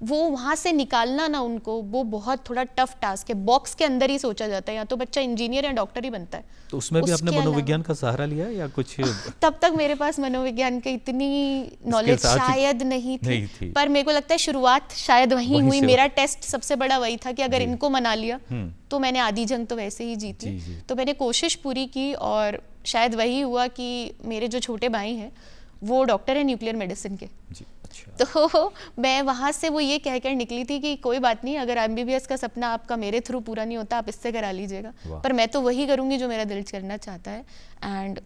वो वहाँ से निकालना ना उनको, वो बहुत थोड़ा टफ टास्क है। बॉक्स के अंदर ही सोचा जाता है, या तो बच्चा इंजीनियर या डॉक्टर ही बनता है। तो उसमें भी आपने मनोविज्ञान का सहारा लिया या कुछ? तब तक मेरे पास मनोविज्ञान की इतनी नॉलेज शायद नहीं थी, पर मेरे को लगता है शुरुआत शायद वहीं हुई। मेरा टेस्ट सबसे बड़ा वही था कि अगर इनको मना लिया तो मैंने आधी जंग तो वैसे ही जीती। तो मैंने कोशिश पूरी की और शायद वही हुआ कि मेरे जो छोटे भाई हैं वो डॉक्टर है न्यूक्लियर मेडिसिन के। तो मैं वहाँ से वो ये कहकर निकली थी कि कोई बात नहीं, अगर MBBS का सपना आपका मेरे थ्रू पूरा नहीं होता, आप इससे करा लीजिएगा, पर मैं तो वही करूँगी जो मेरा दिल करना चाहता है। एंड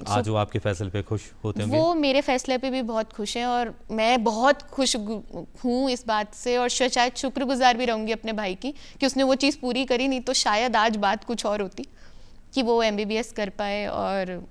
आज वो आपके फैसले पे खुश होते होंगे? वो मेरे फैसले पे भी बहुत खुश हैं और मैं बहुत खुश हूँ इस बात से, और शायद शुक्रगुजार भी रहूँगी अपने भाई की कि उसने वो चीज़ पूरी करी, नहीं तो शायद आज बात कुछ और होती कि वो MBBS कर पाए। और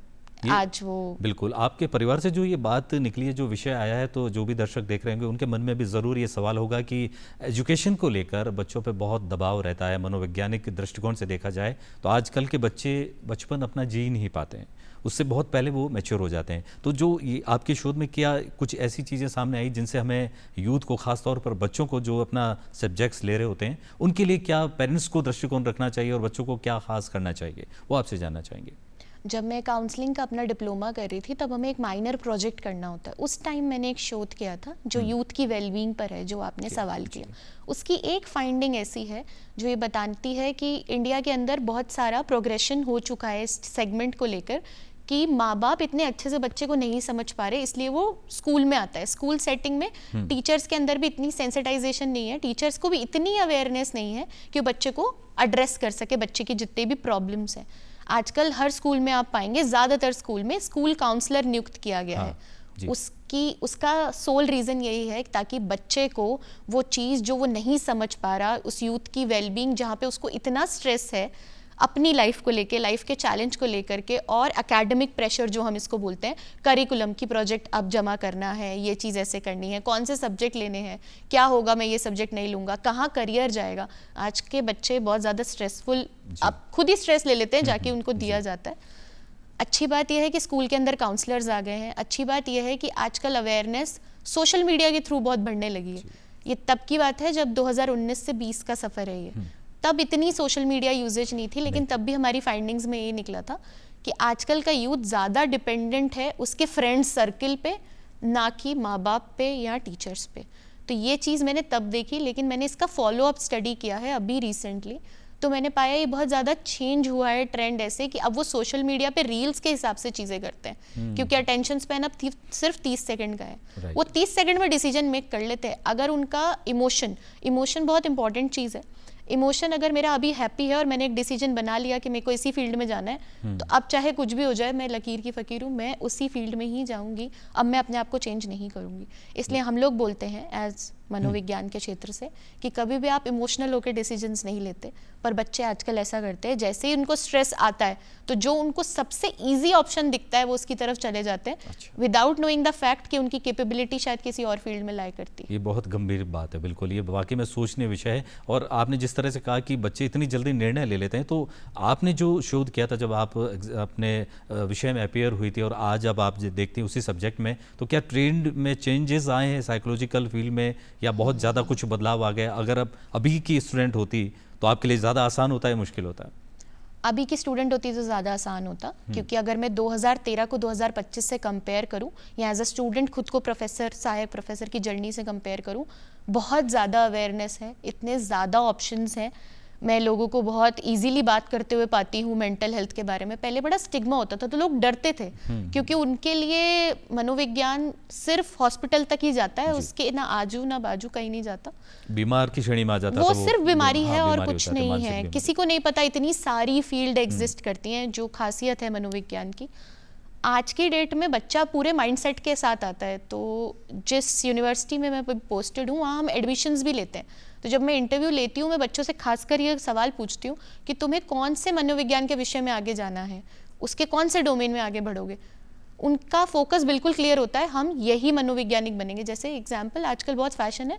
आज वो बिल्कुल आपके परिवार से जो ये बात निकली है, जो विषय आया है, तो जो भी दर्शक देख रहे होंगे उनके मन में भी ज़रूर ये सवाल होगा कि एजुकेशन को लेकर बच्चों पे बहुत दबाव रहता है। मनोवैज्ञानिक दृष्टिकोण से देखा जाए तो आजकल के बच्चे बचपन अपना जी नहीं पाते हैं, उससे बहुत पहले वो मैच्योर हो जाते हैं। तो जो ये आपके शोध में क्या कुछ ऐसी चीज़ें सामने आई जिनसे हमें यूथ को, खास तौर पर बच्चों को जो अपना सब्जेक्ट्स ले रहे होते हैं, उनके लिए क्या पेरेंट्स को दृष्टिकोण रखना चाहिए और बच्चों को क्या खास करना चाहिए, वो आपसे जानना चाहेंगे? जब मैं काउंसलिंग का अपना डिप्लोमा कर रही थी तब हमें एक माइनर प्रोजेक्ट करना होता है। उस टाइम मैंने एक शोध किया था जो यूथ की वेलबींग पर है, जो आपने सवाल किया। उसकी एक फाइंडिंग ऐसी है जो ये बताती है कि इंडिया के अंदर बहुत सारा प्रोग्रेशन हो चुका है इस सेगमेंट को लेकर कि माँ बाप इतने अच्छे से बच्चे को नहीं समझ पा रहे, इसलिए वो स्कूल में आता है। स्कूल सेटिंग में टीचर्स के अंदर भी इतनी सेंसिटाइजेशन नहीं है, टीचर्स को भी इतनी अवेयरनेस नहीं है कि वो बच्चे को एड्रेस कर सके, बच्चे की जितने भी प्रॉब्लम्स हैं। आजकल हर स्कूल में आप पाएंगे, ज़्यादातर स्कूल में स्कूल काउंसलर नियुक्त किया गया है। उसका सोल रीज़न यही है ताकि बच्चे को वो चीज़ जो वो नहीं समझ पा रहा, उस यूथ की वेलबींग जहाँ पे उसको इतना स्ट्रेस है अपनी लाइफ को लेके, लाइफ के चैलेंज को लेकर के, और एकेडमिक प्रेशर जो हम इसको बोलते हैं, करिकुलम की प्रोजेक्ट अब जमा करना है, ये चीज़ ऐसे करनी है, कौन से सब्जेक्ट लेने हैं, क्या होगा मैं ये सब्जेक्ट नहीं लूँगा, कहाँ करियर जाएगा। आज के बच्चे बहुत ज़्यादा स्ट्रेसफुल, अब खुद ही स्ट्रेस ले लेते हैं जाके उनको दिया जाता है। अच्छी बात यह है कि स्कूल के अंदर काउंसलर्स आ गए हैं। अच्छी बात यह है कि आजकल अवेयरनेस सोशल मीडिया के थ्रू बहुत बढ़ने लगी है। ये तब की बात है जब 2019 से 20 का सफ़र है ये, तब इतनी सोशल मीडिया यूजेज नहीं थी, लेकिन तब भी हमारी फाइंडिंग्स में ये निकला था कि आजकल का यूथ ज़्यादा डिपेंडेंट है उसके फ्रेंड सर्किल पे, ना कि माँ बाप पे या टीचर्स पे। तो ये चीज़ मैंने तब देखी, लेकिन मैंने इसका फॉलो अप स्टडी किया है अभी रिसेंटली, तो मैंने पाया ये बहुत ज़्यादा चेंज हुआ है ट्रेंड ऐसे कि अब वो सोशल मीडिया पे रील्स के हिसाब से चीज़ें करते हैं, क्योंकि अटेंशन स्पैन अब सिर्फ 30 सेकंड का है। वो 30 सेकंड में डिसीजन मेक कर लेते हैं। अगर उनका इमोशन बहुत इंपॉर्टेंट चीज़ है। इमोशन अगर मेरा अभी हैप्पी है और मैंने एक डिसीजन बना लिया कि मेरे को इसी फील्ड में जाना है, तो अब चाहे कुछ भी हो जाए, मैं लकीर की फ़कीर हूँ, मैं उसी फील्ड में ही जाऊँगी। अब मैं अपने आप को चेंज नहीं करूँगी। इसलिए हम लोग बोलते हैं एज मनोविज्ञान के क्षेत्र से कि कभी भी आप इमोशनल होकर डिसीजंस नहीं लेते। पर बच्चे आजकल ऐसा करते हैं, जैसे ही उनको स्ट्रेस आता है तो जो उनको सबसे इजी ऑप्शन दिखता है वो उसकी तरफ चले जाते हैं, विदाउट नोइंग द फैक्ट कि उनकी कैपेबिलिटी शायद किसी और फील्ड में लाई करती है। ये बहुत गंभीर बात है, बिल्कुल ये वाकई में सोचने विषय है। और आपने जिस तरह से कहा कि बच्चे इतनी जल्दी निर्णय ले लेते हैं, तो आपने जो शोध किया था जब आप अपने विषय में अपेयर हुई थी और आज अब आप देखती हैं उसी सब्जेक्ट में, तो क्या ट्रेंड में चेंजेस आए हैं साइकोलॉजिकल फील्ड में, या बहुत ज़्यादा कुछ बदलाव आ गया? अगर अब अभी की स्टूडेंट होती तो आपके लिए ज़्यादा आसान होता है, मुश्किल होता है? अभी की स्टूडेंट होती तो ज़्यादा आसान होता, क्योंकि अगर मैं 2013 को 2025 से कंपेयर करूं, या एज अ स्टूडेंट खुद को प्रोफेसर, सहायक प्रोफेसर की जर्नी से कंपेयर करूं, बहुत ज़्यादा अवेयरनेस है, इतने ज़्यादा ऑप्शंस हैं। मैं लोगों को बहुत इजीली बात करते हुए पाती हूँ मेंटल हेल्थ के बारे में। पहले बड़ा स्टिग्मा होता था, तो लोग डरते थे, क्योंकि उनके लिए मनोविज्ञान सिर्फ हॉस्पिटल तक ही जाता है, उसके ना आजू ना बाजू कहीं नहीं जाता, बीमार की श्रेणी में आ जाता। वो सिर्फ बीमारी है और कुछ नहीं है। किसी को नहीं पता इतनी सारी फील्ड एग्जिस्ट करती हैं, जो खासियत है मनोविज्ञान की। आज की डेट में बच्चा पूरे माइंडसेट के साथ आता है। तो जिस यूनिवर्सिटी में मैं पोस्टेड हूँ, वहाँ हम एडमिशन्स भी लेते हैं। तो जब मैं इंटरव्यू लेती हूँ, मैं बच्चों से खासकर ये सवाल पूछती हूँ कि तुम्हें कौन से मनोविज्ञान के विषय में आगे जाना है, उसके कौन से डोमेन में आगे बढ़ोगे। उनका फोकस बिल्कुल क्लियर होता है, हम यही मनोवैज्ञानिक बनेंगे। जैसे एग्जाम्पल, आजकल बहुत फैशन है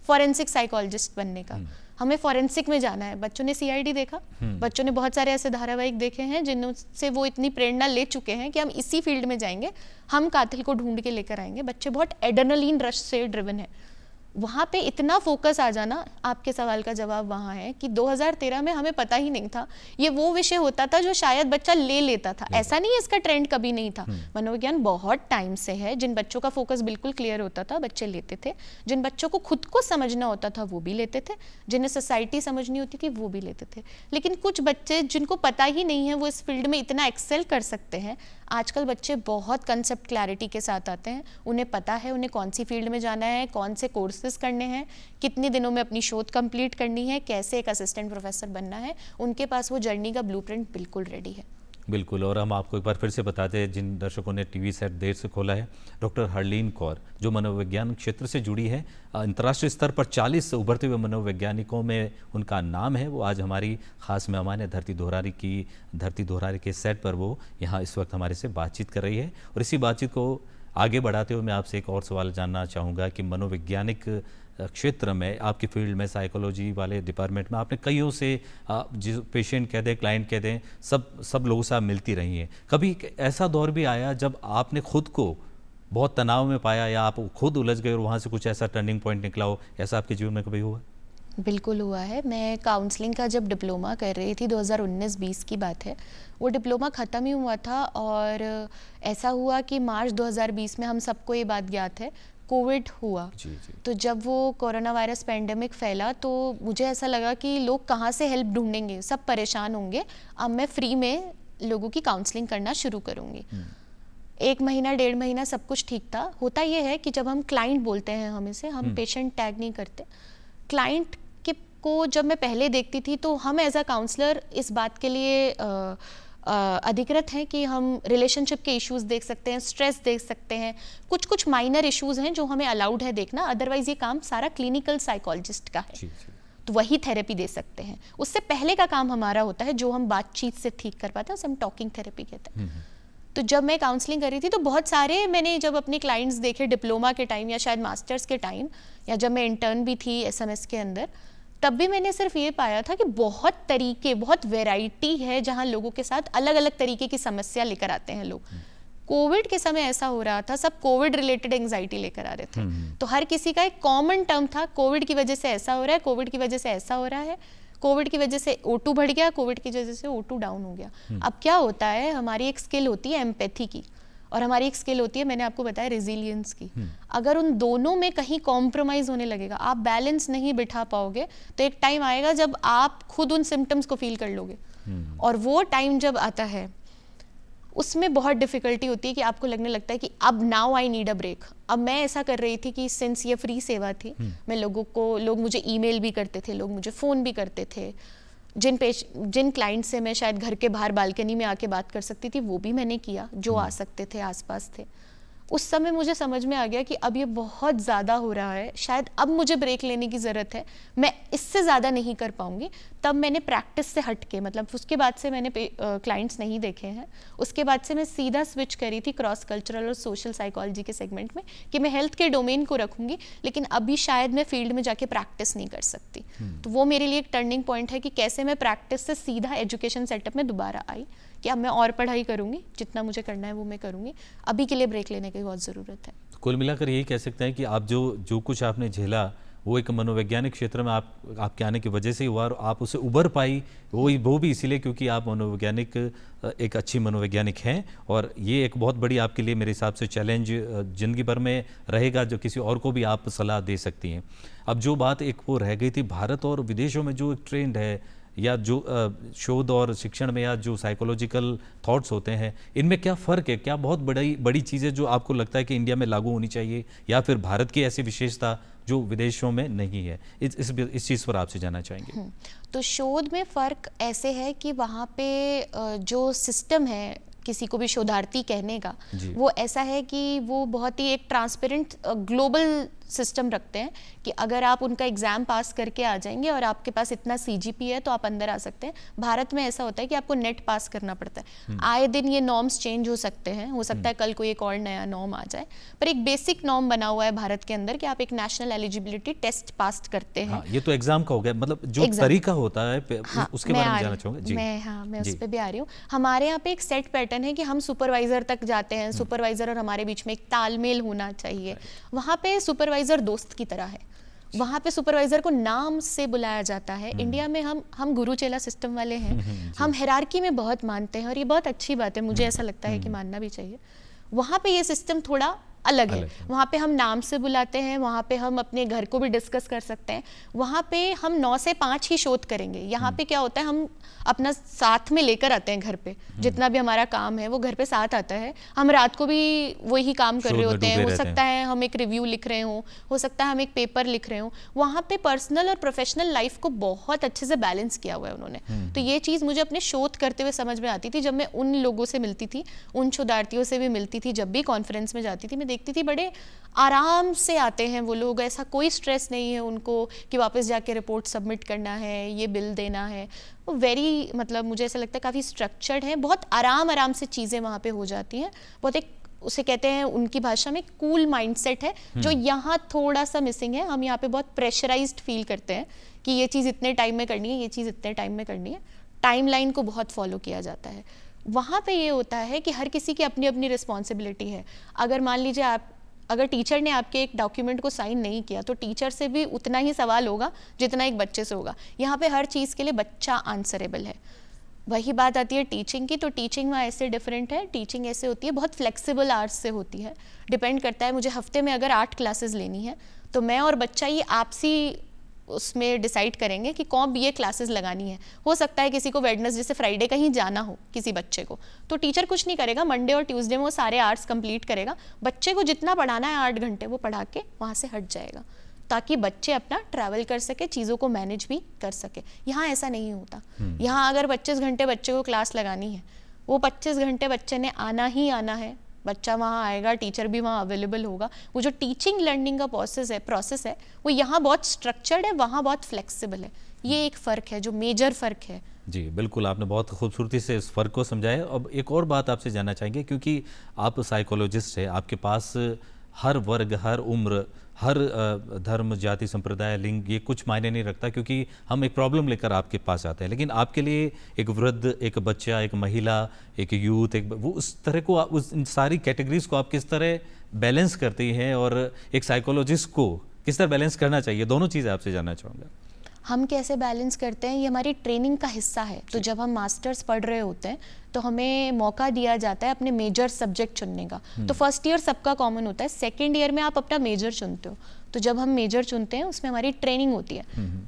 फॉरेंसिक साइकोलॉजिस्ट बनने का, हमें फॉरेंसिक में जाना है। बच्चों ने सीआईडी देखा, बच्चों ने बहुत सारे ऐसे धारावाहिक देखे हैं जिनसे वो इतनी प्रेरणा ले चुके हैं कि हम इसी फील्ड में जाएंगे, हम कातिल को ढूंढ के लेकर आएंगे। बच्चे बहुत एड्रेनलिन रश से ड्रिवन है। वहाँ पे इतना फोकस आ जाना, आपके सवाल का जवाब वहाँ है कि 2013 में हमें पता ही नहीं था। ये वो विषय होता था जो शायद बच्चा ले लेता था, ऐसा नहीं है इसका ट्रेंड कभी नहीं था। मनोविज्ञान बहुत टाइम से है। जिन बच्चों का फोकस बिल्कुल क्लियर होता था बच्चे लेते थे, जिन बच्चों को खुद को समझना होता था वो भी लेते थे, जिन्हें सोसाइटी समझनी होती थी वो भी लेते थे। लेकिन कुछ बच्चे जिनको पता ही नहीं है वो इस फील्ड में इतना एक्सेल कर सकते हैं। आजकल बच्चे बहुत कंसेप्ट क्लैरिटी के साथ आते हैं, उन्हें पता है उन्हें कौन सी फील्ड में जाना है, कौन से कोर्सेज करने हैं, कितने दिनों में अपनी शोध कंप्लीट करनी है, कैसे एक असिस्टेंट प्रोफेसर बनना है। उनके पास वो जर्नी का ब्लूप्रिंट बिल्कुल रेडी है। बिल्कुल। और हम आपको एक बार फिर से बताते हैं, जिन दर्शकों ने टीवी सेट देर से खोला है, डॉक्टर हरलीन कौर जो मनोविज्ञान क्षेत्र से जुड़ी है, अंतर्राष्ट्रीय स्तर पर 40 उभरते हुए मनोवैज्ञानिकों में उनका नाम है। वो आज हमारी खास मेहमान है। धरती दोहरारी के सेट पर वो यहाँ इस वक्त हमारे से बातचीत कर रही है। और इसी बातचीत को आगे बढ़ाते हुए मैं आपसे एक और सवाल जानना चाहूँगा कि मनोवैज्ञानिक क्षेत्र में, आपकी फील्ड में, साइकोलॉजी वाले डिपार्टमेंट में आपने कईयों से, जो पेशेंट कह दें, क्लाइंट कह दें, सब लोगों से आप मिलती रही हैं। कभी ऐसा दौर भी आया जब आपने खुद को बहुत तनाव में पाया, या आप खुद उलझ गए और वहाँ से कुछ ऐसा टर्निंग पॉइंट निकला हो? ऐसा आपके जीवन में कभी हुआ? बिल्कुल हुआ है। मैं काउंसलिंग का जब डिप्लोमा कर रही थी, 2019-20 की बात है, वो डिप्लोमा ख़त्म ही हुआ था। और ऐसा हुआ कि मार्च 2020 में हम सबको ये बात ज्ञात है, कोविड हुआ। जी। तो जब वो कोरोना वायरस पेंडेमिक फैला, तो मुझे ऐसा लगा कि लोग कहाँ से हेल्प ढूंढेंगे, सब परेशान होंगे। अब मैं फ्री में लोगों की काउंसलिंग करना शुरू करूँगी। 1 महीना 1.5 महीना सब कुछ ठीक था। होता ये है कि जब हम क्लाइंट बोलते हैं, हम पेशेंट टैग नहीं करते। क्लाइंट को जब मैं पहले देखती थी, तो हम एज अ काउंसलर इस बात के लिए अधिकृत हैं कि हम रिलेशनशिप के इश्यूज देख सकते हैं, स्ट्रेस देख सकते हैं, कुछ माइनर इश्यूज हैं जो हमें अलाउड है देखना। अदरवाइज ये काम सारा क्लिनिकल साइकोलॉजिस्ट का है। तो वही थेरेपी दे सकते हैं। उससे पहले का काम हमारा होता है जो हम बातचीत से ठीक कर पाते हैं, उसे हम टॉकिंग थेरेपी कहते हैं। तो जब मैं काउंसलिंग कर रही थी, तो बहुत सारे मैंने जब अपने क्लाइंट्स देखे डिप्लोमा के टाइम या शायद मास्टर्स के टाइम, या जब मैं इंटर्न भी थी SMS के अंदर, तब भी मैंने सिर्फ ये पाया था कि बहुत तरीके, बहुत वैरायटी है जहाँ लोगों के साथ अलग अलग तरीके की समस्या लेकर आते हैं लोग। कोविड के समय ऐसा हो रहा था, सब कोविड रिलेटेड एंजाइटी लेकर आ रहे थे। तो हर किसी का एक कॉमन टर्म था, कोविड की वजह से ऐसा हो रहा है, कोविड की वजह से ऐसा हो रहा है, कोविड की वजह से O2 बढ़ गया, कोविड की वजह से O2 डाउन हो गया। अब क्या होता है, हमारी एक स्किल होती है एम्पैथी की, और हमारी एक स्किल होती है, मैंने आपको बताया, रेजिलियंस की। अगर उन दोनों में कहीं कॉम्प्रोमाइज होने लगेगा, आप बैलेंस नहीं बिठा पाओगे, तो एक टाइम आएगा जब आप खुद उन सिम्टम्स को फील कर लोगे। और वो टाइम जब आता है उसमें बहुत डिफिकल्टी होती है कि आपको लगने लगता है कि अब now I need a break. अब मैं ऐसा कर रही थी कि सिंस ये फ्री सेवा थी, मैं लोग मुझे ईमेल भी करते थे, लोग मुझे फ़ोन भी करते थे, जिन क्लाइंट से मैं शायद घर के बाहर बालकनी में आके बात कर सकती थी वो भी मैंने किया, जो आ सकते थे, आसपास थे। उस समय मुझे समझ में आ गया कि अब ये बहुत ज़्यादा हो रहा है, शायद अब मुझे ब्रेक लेने की ज़रूरत है, मैं इससे ज़्यादा नहीं कर पाऊँगी। तब मैंने प्रैक्टिस से हट के, मतलब उसके बाद से मैंने क्लाइंट्स नहीं देखे हैं, उसके बाद से मैं सीधा स्विच करी थी क्रॉस कल्चरल और सोशल साइकोलॉजी के सेगमेंट में कि मैं हेल्थ के डोमेन को रखूँगी, लेकिन अभी शायद मैं फील्ड में जाके प्रैक्टिस नहीं कर सकती। तो वो मेरे लिए एक टर्निंग पॉइंट है कि कैसे मैं प्रैक्टिस से सीधा एजुकेशन सेटअप में दोबारा आई कि अब मैं और पढ़ाई करूँगी, जितना मुझे करना है वो मैं करूँगी, अभी के लिए ब्रेक लेने की बहुत ज़रूरत है। कुल मिलाकर यही कह सकते हैं कि आप जो कुछ आपने झेला वो एक मनोवैज्ञानिक क्षेत्र में आपके आने की वजह से ही हुआ और आप उसे उभर पाई, वो भी इसीलिए क्योंकि आप मनोवैज्ञानिक, एक अच्छी मनोवैज्ञानिक हैं। और ये एक बहुत बड़ी आपके लिए मेरे हिसाब से चैलेंज ज़िंदगी भर में रहेगा, जो किसी और को भी आप सलाह दे सकती हैं। अब जो बात एक वो रह गई थी, भारत और विदेशों में जो एक ट्रेंड है या जो शोध और शिक्षण में या जो साइकोलॉजिकल थॉट्स होते हैं, इनमें क्या फ़र्क है? क्या बहुत बड़ी चीज़ है जो आपको लगता है कि इंडिया में लागू होनी चाहिए, या फिर भारत की ऐसी विशेषता जो विदेशों में नहीं है? इस चीज़ पर आपसे जानना चाहेंगे। तो शोध में फ़र्क ऐसे है कि वहाँ पे जो सिस्टम है किसी को भी शोधार्थी कहने का, वो ऐसा है कि वो बहुत ही एक ट्रांसपेरेंट ग्लोबल सिस्टम रखते हैं कि अगर आप उनका एग्ज़ाम पास करके आ जाएंगे और आपके पास इतना CGP है तो आप अंदर आ सकते हैं। भारत में ऐसा होता है कि आपको नेट पास करना पड़ता है। आए दिन ये नॉर्म्स चेंज हो सकते हैं, हो सकता है कल कोई एक और नया नॉर्म आ जाए, पर एक बेसिक नॉर्म बना हुआ है भारत के अंदर कि आप एक नेशनल एलिजिबिलिटी टेस्ट पास करते हैं। ये तो एग्जाम का हो गया, मतलब जो तरीका होता है उसके बारे में जानना चाहूँगा। मैं उस पर भी आ रही हूँ। हमारे यहाँ पे एक सेट पैटर्न है कि हम सुपरवाइजर तक जाते हैं, सुपरवाइजर और हमारे बीच में एक तालमेल होना चाहिए। वहाँ पे सुपरवाइजर दोस्त की तरह है, वहाँ पे सुपरवाइजर को नाम से बुलाया जाता है। इंडिया में हम गुरु चेला सिस्टम वाले हैं, हम हायरार्की में बहुत मानते हैं और ये बहुत अच्छी बात है, मुझे ऐसा लगता है कि मानना भी चाहिए। वहाँ पे ये सिस्टम थोड़ा अलग है। वहाँ पे हम नाम से बुलाते हैं, वहाँ पे हम अपने घर को भी डिस्कस कर सकते हैं, वहाँ पे हम 9 से 5 ही शोध करेंगे। यहाँ पे क्या होता है, हम अपना साथ में लेकर आते हैं घर पे, जितना भी हमारा काम है वो घर पे साथ आता है। हम रात को भी वही काम कर रहे होते हैं, हो सकता है हम एक रिव्यू लिख रहे हो सकता है हम एक पेपर लिख रहे हो। वहाँ पे पर्सनल और प्रोफेशनल लाइफ को बहुत अच्छे से बैलेंस किया हुआ है उन्होंने। तो ये चीज़ मुझे अपने शोध करते हुए समझ में आती थी, जब मैं उन लोगों से मिलती थी, उन शोधार्थियों से भी मिलती थी, जब भी कॉन्फ्रेंस में जाती थी, मैं देखती थी बड़े आराम से आते हैं वो लोग, ऐसा कोई स्ट्रेस नहीं है उनको कि वापस जाके रिपोर्ट सबमिट करना है, ये बिल देना है। वो वेरी, मतलब मुझे ऐसा लगता है काफ़ी स्ट्रक्चर्ड है, बहुत आराम से चीज़ें वहाँ पे हो जाती हैं। बहुत एक, उसे कहते हैं उनकी भाषा में कूल माइंडसेट है, जो यहाँ थोड़ा सा मिसिंग है। हम यहाँ पे बहुत प्रेशराइज्ड फील करते हैं कि ये चीज़ इतने टाइम में करनी है, ये चीज़ इतने टाइम में करनी है। टाइमलाइन को बहुत फॉलो किया जाता है। वहाँ पे ये होता है कि हर किसी की अपनी अपनी रिस्पॉन्सिबिलिटी है। अगर मान लीजिए अगर टीचर ने आपके एक डॉक्यूमेंट को साइन नहीं किया तो टीचर से भी उतना ही सवाल होगा जितना एक बच्चे से होगा। यहाँ पे हर चीज़ के लिए बच्चा आंसरेबल है। वही बात आती है टीचिंग की, तो टीचिंग वहाँ ऐसे डिफरेंट है। टीचिंग ऐसे होती है, बहुत फ्लेक्सिबल आवर्स से होती है। डिपेंड करता है, मुझे हफ्ते में अगर 8 क्लासेस लेनी है तो मैं और बच्चा ये आपसी उसमें डिसाइड करेंगे कि कौन ये क्लासेस लगानी है। हो सकता है किसी को वेडनेसडे से फ्राइडे कहीं जाना हो किसी बच्चे को, तो टीचर कुछ नहीं करेगा, मंडे और ट्यूसडे में वो सारे आवर्स कंप्लीट करेगा। बच्चे को जितना पढ़ाना है 8 घंटे वो पढ़ा के वहाँ से हट जाएगा, ताकि बच्चे अपना ट्रैवल कर सके, चीज़ों को मैनेज भी कर सके। यहाँ ऐसा नहीं होता। यहाँ अगर 25 घंटे बच्चे को क्लास लगानी है, वो 25 घंटे बच्चे ने आना ही आना है। बच्चा वहाँ आएगा, टीचर भी वहाँ अवेलेबल होगा। वो जो टीचिंग लर्निंग का प्रोसेस है वो यहाँ बहुत स्ट्रक्चर्ड है, वहाँ बहुत फ्लेक्सिबल है। ये एक फ़र्क है, जो मेजर फ़र्क है। जी बिल्कुल, आपने बहुत खूबसूरती से इस फ़र्क को समझाया। अब एक और बात आपसे जानना चाहेंगे, क्योंकि आप साइकोलॉजिस्ट हैं, आपके पास हर वर्ग, हर उम्र, हर धर्म, जाति, संप्रदाय, लिंग, ये कुछ मायने नहीं रखता, क्योंकि हम एक प्रॉब्लम लेकर आपके पास आते हैं। लेकिन आपके लिए एक वृद्ध, एक बच्चा, एक महिला, एक यूथ, वो उस तरह को, उस इन सारी कैटेगरीज को आप किस तरह बैलेंस करती हैं, और एक साइकोलॉजिस्ट को किस तरह बैलेंस करना चाहिए, दोनों चीज़ें आपसे जानना चाहूँगा। हम कैसे बैलेंस करते हैं, ये हमारी ट्रेनिंग का हिस्सा है। तो जब हम मास्टर्स पढ़ रहे होते हैं तो हमें मौका दिया जाता है अपने मेजर सब्जेक्ट चुनने का। तो फर्स्ट ईयर सबका कॉमन होता है, सेकेंड ईयर में आप अपना मेजर चुनते हो। तो जब हम मेजर चुनते हैं उसमें हमारी ट्रेनिंग होती है।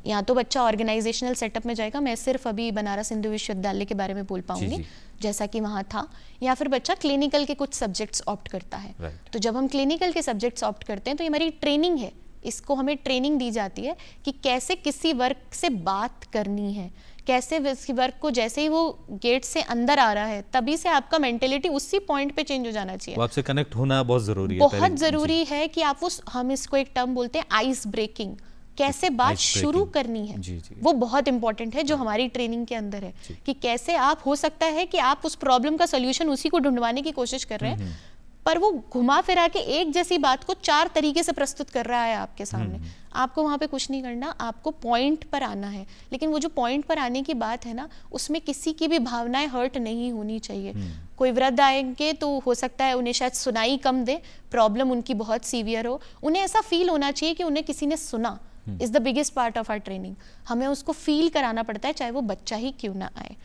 यहाँ तो बच्चा ऑर्गेनाइजेशनल सेटअप में जाएगा, मैं सिर्फ अभी बनारस हिंदू विश्वविद्यालय के बारे में बोल पाऊंगी जैसा कि वहाँ था, या फिर बच्चा क्लिनिकल के कुछ सब्जेक्ट्स ऑप्ट करता है। तो जब हम क्लिनिकल के सब्जेक्ट्स ऑप्ट करते हैं तो ये हमारी ट्रेनिंग है। इसको हमें ट्रेनिंग दी जाती है कि कैसे किसी वर्ग से बात करनी है, कैसे वर्ग को जैसे ही वो गेट से अंदर आ रहा है तभी से आपका मेंटेलिटी उसी पॉइंट पे चेंज हो जाना चाहिए। आपसे कनेक्ट होना बहुत जरूरी है, बहुत जरूरी है कि आप हम इसको एक टर्म बोलते हैं आइस ब्रेकिंग, कैसे बात शुरू करनी है। वो बहुत इंपॉर्टेंट है जो हमारी ट्रेनिंग के अंदर है कि कैसे आप, हो सकता है कि आप उस प्रॉब्लम का सोल्यूशन उसी को ढूंढवाने की कोशिश कर रहे हैं पर वो घुमा फिरा के एक जैसी बात को 4 तरीके से प्रस्तुत कर रहा है आपके सामने। आपको वहां पे कुछ नहीं करना, आपको पॉइंट पर आना है। लेकिन वो जो पॉइंट पर आने की बात है ना, उसमें किसी की भी भावनाएं हर्ट नहीं होनी चाहिए। कोई वृद्ध आएंगे तो हो सकता है उन्हें शायद सुनाई कम दे, प्रॉब्लम उनकी बहुत सीवियर हो, उन्हें ऐसा फील होना चाहिए कि उन्हें किसी ने सुना। Is the biggest part of our training. हमें उसको फील कराना पड़ता है, चाहे वो बच्चा ही क्यों ना आए।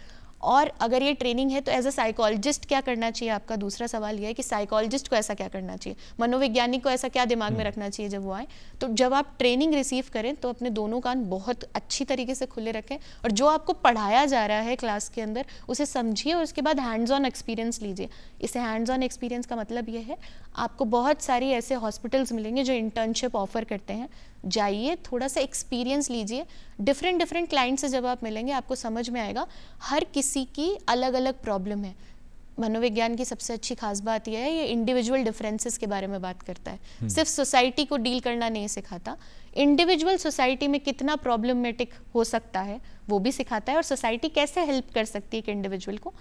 और अगर ये ट्रेनिंग है तो एज अ साइकोलॉजिस्ट क्या करना चाहिए, आपका दूसरा सवाल ये है कि साइकोलॉजिस्ट को ऐसा क्या करना चाहिए, मनोवैज्ञानिक को ऐसा क्या दिमाग में रखना चाहिए जब वो आए। तो जब आप ट्रेनिंग रिसीव करें तो अपने दोनों कान बहुत अच्छी तरीके से खुले रखें और जो आपको पढ़ाया जा रहा है क्लास के अंदर उसे समझिए और उसके बाद हैंड्स ऑन एक्सपीरियंस लीजिए। इसे हैंड्स ऑन एक्सपीरियंस का मतलब ये है, आपको बहुत सारी ऐसे हॉस्पिटल्स मिलेंगे जो इंटर्नशिप ऑफर करते हैं, जाइए थोड़ा सा एक्सपीरियंस लीजिए। डिफरेंट क्लाइंट से जब आप मिलेंगे आपको समझ में आएगा हर किसी की अलग अलग प्रॉब्लम है। मनोविज्ञान की सबसे अच्छी खास बात यह है, ये इंडिविजुअल डिफरेंसेस के बारे में बात करता है, सिर्फ सोसाइटी को डील करना नहीं सिखाता, इंडिविजुअल सोसाइटी में कितना प्रॉब्लमेटिक हो सकता है वो भी सिखाता है और सोसाइटी कैसे हेल्प कर सकती है एक इंडिविजुअल को,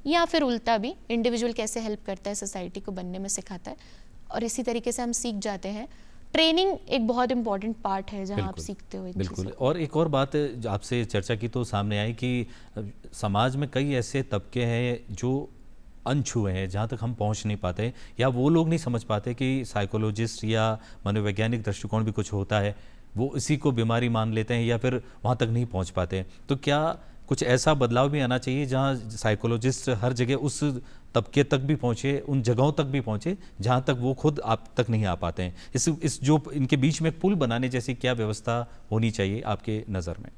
या फिर उल्टा भी इंडिविजुअल कैसे हेल्प करता है सोसाइटी को बनने में सिखाता है। और इसी तरीके से हम सीख जाते हैं। ट्रेनिंग एक बहुत इंपॉर्टेंट पार्ट है जहां आप सीखते हो। बिल्कुल। और एक और बात आपसे चर्चा की तो सामने आई कि समाज में कई ऐसे तबके हैं जो अनछुए हैं, जहाँ तक हम पहुँच नहीं पाते, या वो लोग नहीं समझ पाते कि साइकोलॉजिस्ट या मनोवैज्ञानिक दृष्टिकोण भी कुछ होता है, वो इसी को बीमारी मान लेते हैं या फिर वहाँ तक नहीं पहुँच पाते। तो क्या कुछ ऐसा बदलाव भी आना चाहिए जहाँ साइकोलॉजिस्ट हर जगह उस तबके तक भी पहुँचे, उन जगहों तक भी पहुँचे जहाँ तक वो खुद आप तक नहीं आ पाते हैं? इस जो इनके बीच में पुल बनाने जैसी क्या व्यवस्था होनी चाहिए आपके नज़र में?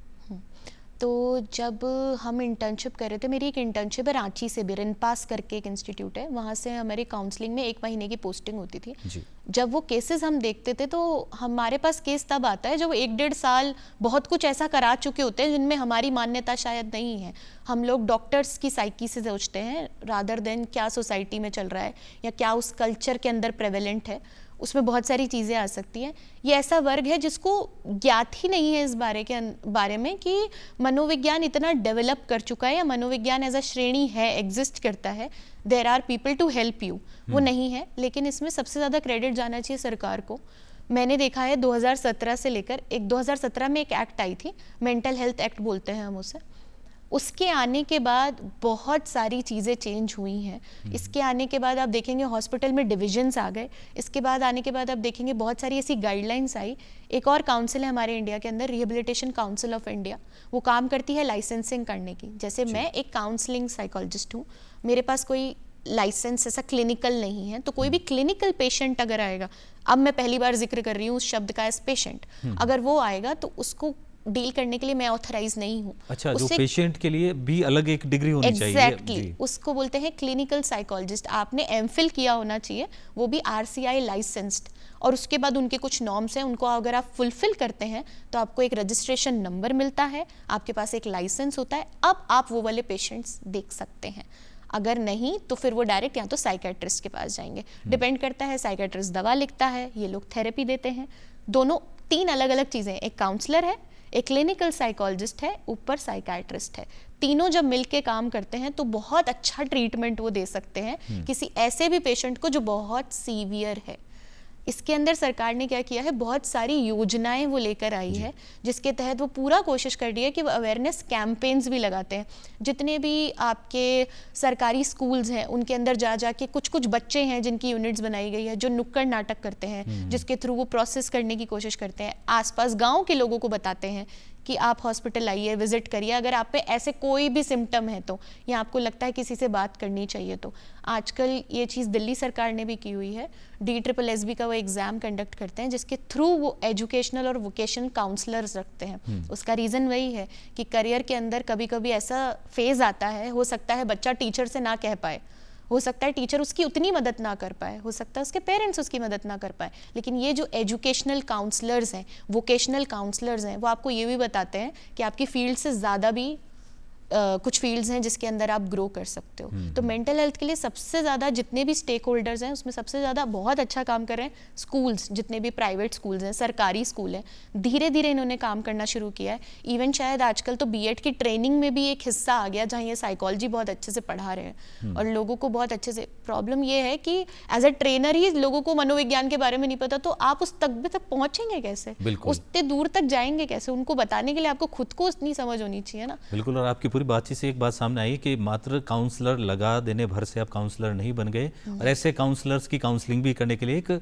तो जब हम इंटर्नशिप कर रहे थे, मेरी एक इंटर्नशिप है रांची से भी, रिनपास करके एक इंस्टीट्यूट है, वहाँ से हमारी काउंसलिंग में 1 महीने की पोस्टिंग होती थी जी। जब वो केसेस हम देखते थे तो हमारे पास केस तब आता है जब 1-1.5 साल बहुत कुछ ऐसा करा चुके होते हैं जिनमें हमारी मान्यता शायद नहीं है। हम लोग डॉक्टर्स की साइकी से सोचते हैं रादर देन क्या सोसाइटी में चल रहा है या क्या उस कल्चर के अंदर प्रेवेलेंट है, उसमें बहुत सारी चीज़ें आ सकती हैं। ये ऐसा वर्ग है जिसको ज्ञात ही नहीं है इस बारे में कि मनोविज्ञान इतना डेवलप कर चुका है या मनोविज्ञान एज अ श्रेणी है, एग्जिस्ट करता है, there are people to help you, वो नहीं है। लेकिन इसमें सबसे ज़्यादा क्रेडिट जाना चाहिए सरकार को। मैंने देखा है 2017 से लेकर 2017 में एक एक्ट आई थी, मेंटल हेल्थ एक्ट बोलते हैं हम उसे, उसके आने के बाद बहुत सारी चीज़ें चेंज हुई हैं। इसके आने के बाद आप देखेंगे हॉस्पिटल में डिविजन्स आ गए, इसके बाद आने के बाद आप देखेंगे बहुत सारी ऐसी गाइडलाइंस आई। एक और काउंसिल है हमारे इंडिया के अंदर, रिहेबिलिटेशन काउंसिल ऑफ इंडिया, वो काम करती है लाइसेंसिंग करने की। जैसे मैं एक काउंसलिंग साइकोलॉजिस्ट हूँ, मेरे पास कोई लाइसेंस ऐसा क्लिनिकल नहीं है, तो कोई भी क्लिनिकल पेशेंट अगर आएगा, अब मैं पहली बार जिक्र कर रही हूँ उस शब्द का एज पेशेंट, अगर वो आएगा तो उसको डील करने के लिए मैं ऑथराइज नहीं हूँ। अच्छा, जो पेशेंट के लिए भी अलग एक डिग्री होनी चाहिए। एग्जैक्टली, उसको बोलते हैं क्लिनिकल साइकोलॉजिस्ट। आपने एमफिल किया होना चाहिए, वो भी RCI लाइसेंस्ड, और उसके बाद उनके कुछ नॉर्म्स हैं, उनको अगर आप फुलफिल करते हैं तो आपको एक रजिस्ट्रेशन नंबर मिलता है, आपके पास एक लाइसेंस होता है, अब आप वो वाले पेशेंट्स देख सकते हैं। अगर नहीं तो फिर वो डायरेक्ट या तो साइकेट्रिस्ट के पास जाएंगे, डिपेंड करता है, साइकेट्रिस्ट दवा लिखता है, ये लोग थेरेपी देते हैं। दोनों 3 अलग अलग चीज़ें, एक काउंसलर है, एक क्लिनिकल साइकोलॉजिस्ट है, ऊपर साइकाइट्रिस्ट है। तीनों जब मिलके काम करते हैं तो बहुत अच्छा ट्रीटमेंट वो दे सकते हैं किसी ऐसे भी पेशेंट को जो बहुत सीवियर है। इसके अंदर सरकार ने क्या किया है, बहुत सारी योजनाएं वो लेकर आई है, जिसके तहत वो पूरा कोशिश कर रही है कि वो अवेयरनेस कैंपेन्स भी लगाते हैं। जितने भी आपके सरकारी स्कूल्स हैं उनके अंदर जा जाके कुछ बच्चे हैं जिनकी यूनिट्स बनाई गई है, जो नुक्कड़ नाटक करते हैं, जिसके थ्रू वो प्रोसेस करने की कोशिश करते हैं, आसपास गाँव के लोगों को बताते हैं कि आप हॉस्पिटल आइए, विजिट करिए अगर आप पे ऐसे कोई भी सिम्टम है तो, या आपको लगता है किसी से बात करनी चाहिए तो। आजकल ये चीज़ दिल्ली सरकार ने भी की हुई है, DSSB का वो एग्ज़ाम कंडक्ट करते हैं जिसके थ्रू वो एजुकेशनल और वोकेशनल काउंसलर्स रखते हैं। उसका रीज़न वही है कि करियर के अंदर कभी कभी ऐसा फेज़ आता है, हो सकता है बच्चा टीचर से ना कह पाए, हो सकता है टीचर उसकी उतनी मदद ना कर पाए, हो सकता है उसके पेरेंट्स उसकी मदद ना कर पाए, लेकिन ये जो एजुकेशनल काउंसलर्स हैं, वोकेशनल काउंसलर्स हैं, वो आपको ये भी बताते हैं कि आपकी फील्ड से ज़्यादा भी कुछ फील्ड्स हैं जिसके अंदर आप ग्रो कर सकते हो। तो मेंटल हेल्थ के लिए सबसे ज़्यादा जितने भी स्टेक होल्डर्स हैं उसमें सबसे ज़्यादा बहुत अच्छा काम कर रहे हैं स्कूल्स, जितने भी प्राइवेट स्कूल्स हैं, सरकारी स्कूल हैं, धीरे धीरे इन्होंने काम करना शुरू किया है। इवन शायद आजकल तो B.Ed की ट्रेनिंग में भी एक हिस्सा आ गया जहाँ ये साइकोलॉजी बहुत अच्छे से पढ़ा रहे हैं और लोगों को बहुत अच्छे से। प्रॉब्लम ये है कि एज अ ट्रेनर ही लोगों को मनोविज्ञान के बारे में नहीं पता, तो आप उस तक पहुंचेंगे कैसे, उतने दूर तक जाएंगे कैसे? उनको बताने के लिए आपको खुद को उतनी समझ होनी चाहिए ना। बिल्कुल। और आपकी पूरी बातचीत से एक बात सामने आई कि मात्र काउंसलर लगा देने भर से आप काउंसलर नहीं बन गए, और ऐसे काउंसलर्स की काउंसलिंग भी करने के लिए एक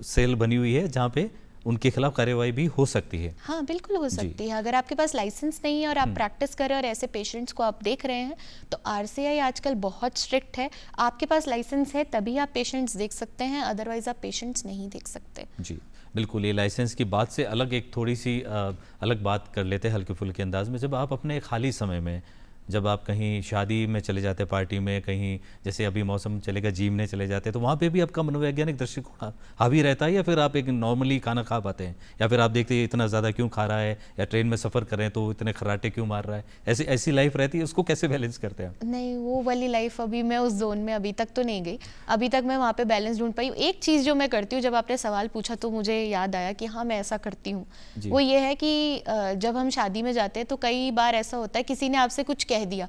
सेल बनी हुई है जहाँ पे उनके खिलाफ कार्यवाही भी हो सकती है। हाँ बिल्कुल हो सकती है। अगर आपके पास लाइसेंस नहीं है और आप प्रैक्टिस कर रहे हैं और ऐसे पेशेंट्स को आप देख रहे हैं तो RCI आजकल बहुत स्ट्रिक्ट है। आपके पास लाइसेंस है तभी आप पेशेंट्स देख सकते हैं, अदरवाइज आप पेशेंट्स नहीं देख सकते। जी बिल्कुल। ये लाइसेंस की बात से अलग एक थोड़ी सी अलग बात कर लेते हैं हल्के फुल्के अंदाज में। जब आप अपने खाली समय में, जब आप कहीं शादी में चले जाते, पार्टी में, कहीं जैसे अभी मौसम चलेगा जीमने चले जाते हैं, तो वहाँ पे भी आपका मनोवैज्ञानिक दृष्टिकोण हावी रहता है, या फिर आप एक नॉर्मली खाना खा पाते हैं, या फिर आप देखते हैं इतना ज़्यादा क्यों खा रहा है, या ट्रेन में सफ़र कर रहे हैं तो इतने खर्राटे क्यों मार रहा है, ऐसी लाइफ रहती है, उसको कैसे बैलेंस करते हैं आप? नहीं, वो वाली लाइफ अभी मैं उस जोन में अभी तक तो नहीं गई, अभी तक मैं वहाँ पे बैलेंस ढूंढ पाई। एक चीज़ जो मैं करती हूँ, जब आपने सवाल पूछा तो मुझे याद आया कि हाँ मैं ऐसा करती हूँ, वो ये है कि जब हम शादी में जाते हैं तो कई बार ऐसा होता है किसी ने आपसे कुछ कह दिया।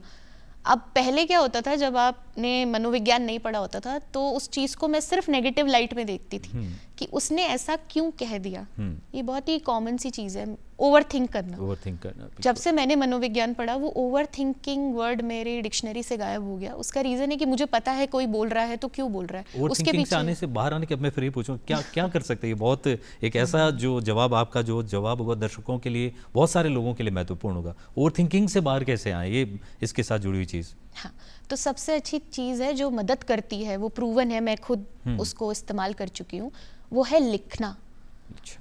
अब पहले क्या होता था, जब आपने मनोविज्ञान नहीं पढ़ा होता था तो उस चीज़ को मैं सिर्फ नेगेटिव लाइट में देखती थी कि उसने ऐसा क्यों कह दिया। ये बहुत ही कॉमन सी चीज़ है, ओवरथिंक करना। जब से मैंने मनोविज्ञान पढ़ा वो ओवरथिंकिंग वर्ड मेरी डिक्शनरी से गायब हो गया। उसका रीज़न है कि मुझे पता है कोई बोल रहा है तो क्यों बोल रहा है, उसके पीछे आने से बाहर आने के। अब मैं फिर ये पूछूं, क्या कर सकते हैं? बहुत एक ऐसा जो जवाब, आपका जो जवाब होगा दर्शकों के लिए, बहुत सारे लोगों के लिए महत्वपूर्ण होगा। ओवरथिंकिंग से बाहर कैसे आए, ये इसके साथ जुड़ी हुई चीज़। हाँ, तो सबसे अच्छी चीज़ है जो मदद करती है, वो प्रूवन है, मैं खुद उसको इस्तेमाल कर चुकी हूँ, वो है लिखना।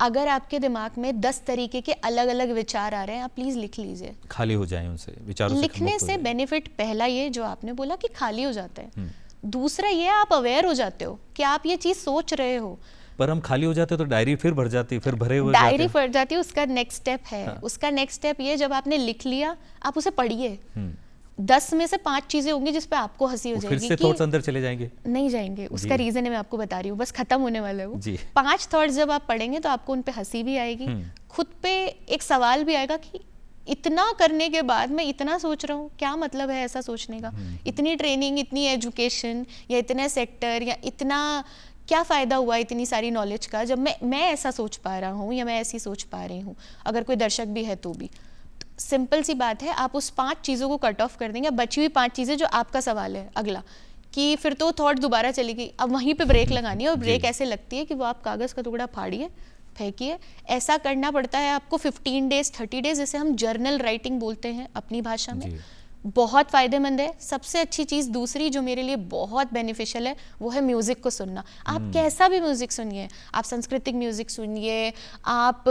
अगर आपके दिमाग में 10 तरीके के अलग अलग विचार आ रहे हैं, आप प्लीज लिख लीजिए, खाली हो जाएं उनसे, विचारों से। लिखने से बेनिफिट पहला ये जो आपने बोला कि खाली हो जाता है, दूसरा ये आप अवेयर हो जाते हो कि आप ये चीज सोच रहे हो। पर हम खाली हो जाते तो डायरी फिर भर जाती, फिर भरे हुए डायरी भर जाती है, उसका नेक्स्ट स्टेप है। हाँ। उसका नेक्स्ट स्टेप ये, जब आपने लिख लिया आप उसे पढ़िए। 10 में से 5 चीजें होंगी जिस पे आपको हंसी हो जाएगी, फिर से थॉट्स अंदर चले जाएंगे, नहीं जाएंगे। उसका रीजन है, मैं आपको बता रही हूँ, बस खत्म होने वाला है वो। 5 थॉट्स जब आप पढ़ेंगे तो आपको उन पे हंसी भी आएगी, खुद पे एक सवाल भी आएगा कि इतना करने के बाद मैं इतना सोच रहा हूँ, क्या मतलब है ऐसा सोचने का? इतनी ट्रेनिंग, इतनी एजुकेशन, या इतने सेक्टर, या इतना क्या फ़ायदा हुआ इतनी सारी नॉलेज का, जब मैं ऐसा सोच पा रहा हूँ या मैं ऐसी सोच पा रही हूँ, अगर कोई दर्शक भी है तो भी। सिंपल सी बात है, आप उस 5 चीज़ों को कट ऑफ कर देंगे, बची हुई 5 चीज़ें जो आपका सवाल है अगला, कि फिर तो थॉट दोबारा चलेगी, अब वहीं पे ब्रेक लगानी है। और ब्रेक ऐसे लगती है कि वो आप कागज़ का टुकड़ा फाड़िए, फेंकिए। ऐसा करना पड़ता है आपको 15 डेज 30 डेज, जैसे हम जर्नल राइटिंग बोलते हैं अपनी भाषा में। बहुत फ़ायदेमंद है। सबसे अच्छी चीज़ दूसरी जो मेरे लिए बहुत बेनिफिशियल है, वो है म्यूज़िक को सुनना। आप कैसा भी म्यूज़िक सुनिए, आप सांस्कृतिक म्यूज़िक सुनिए, आप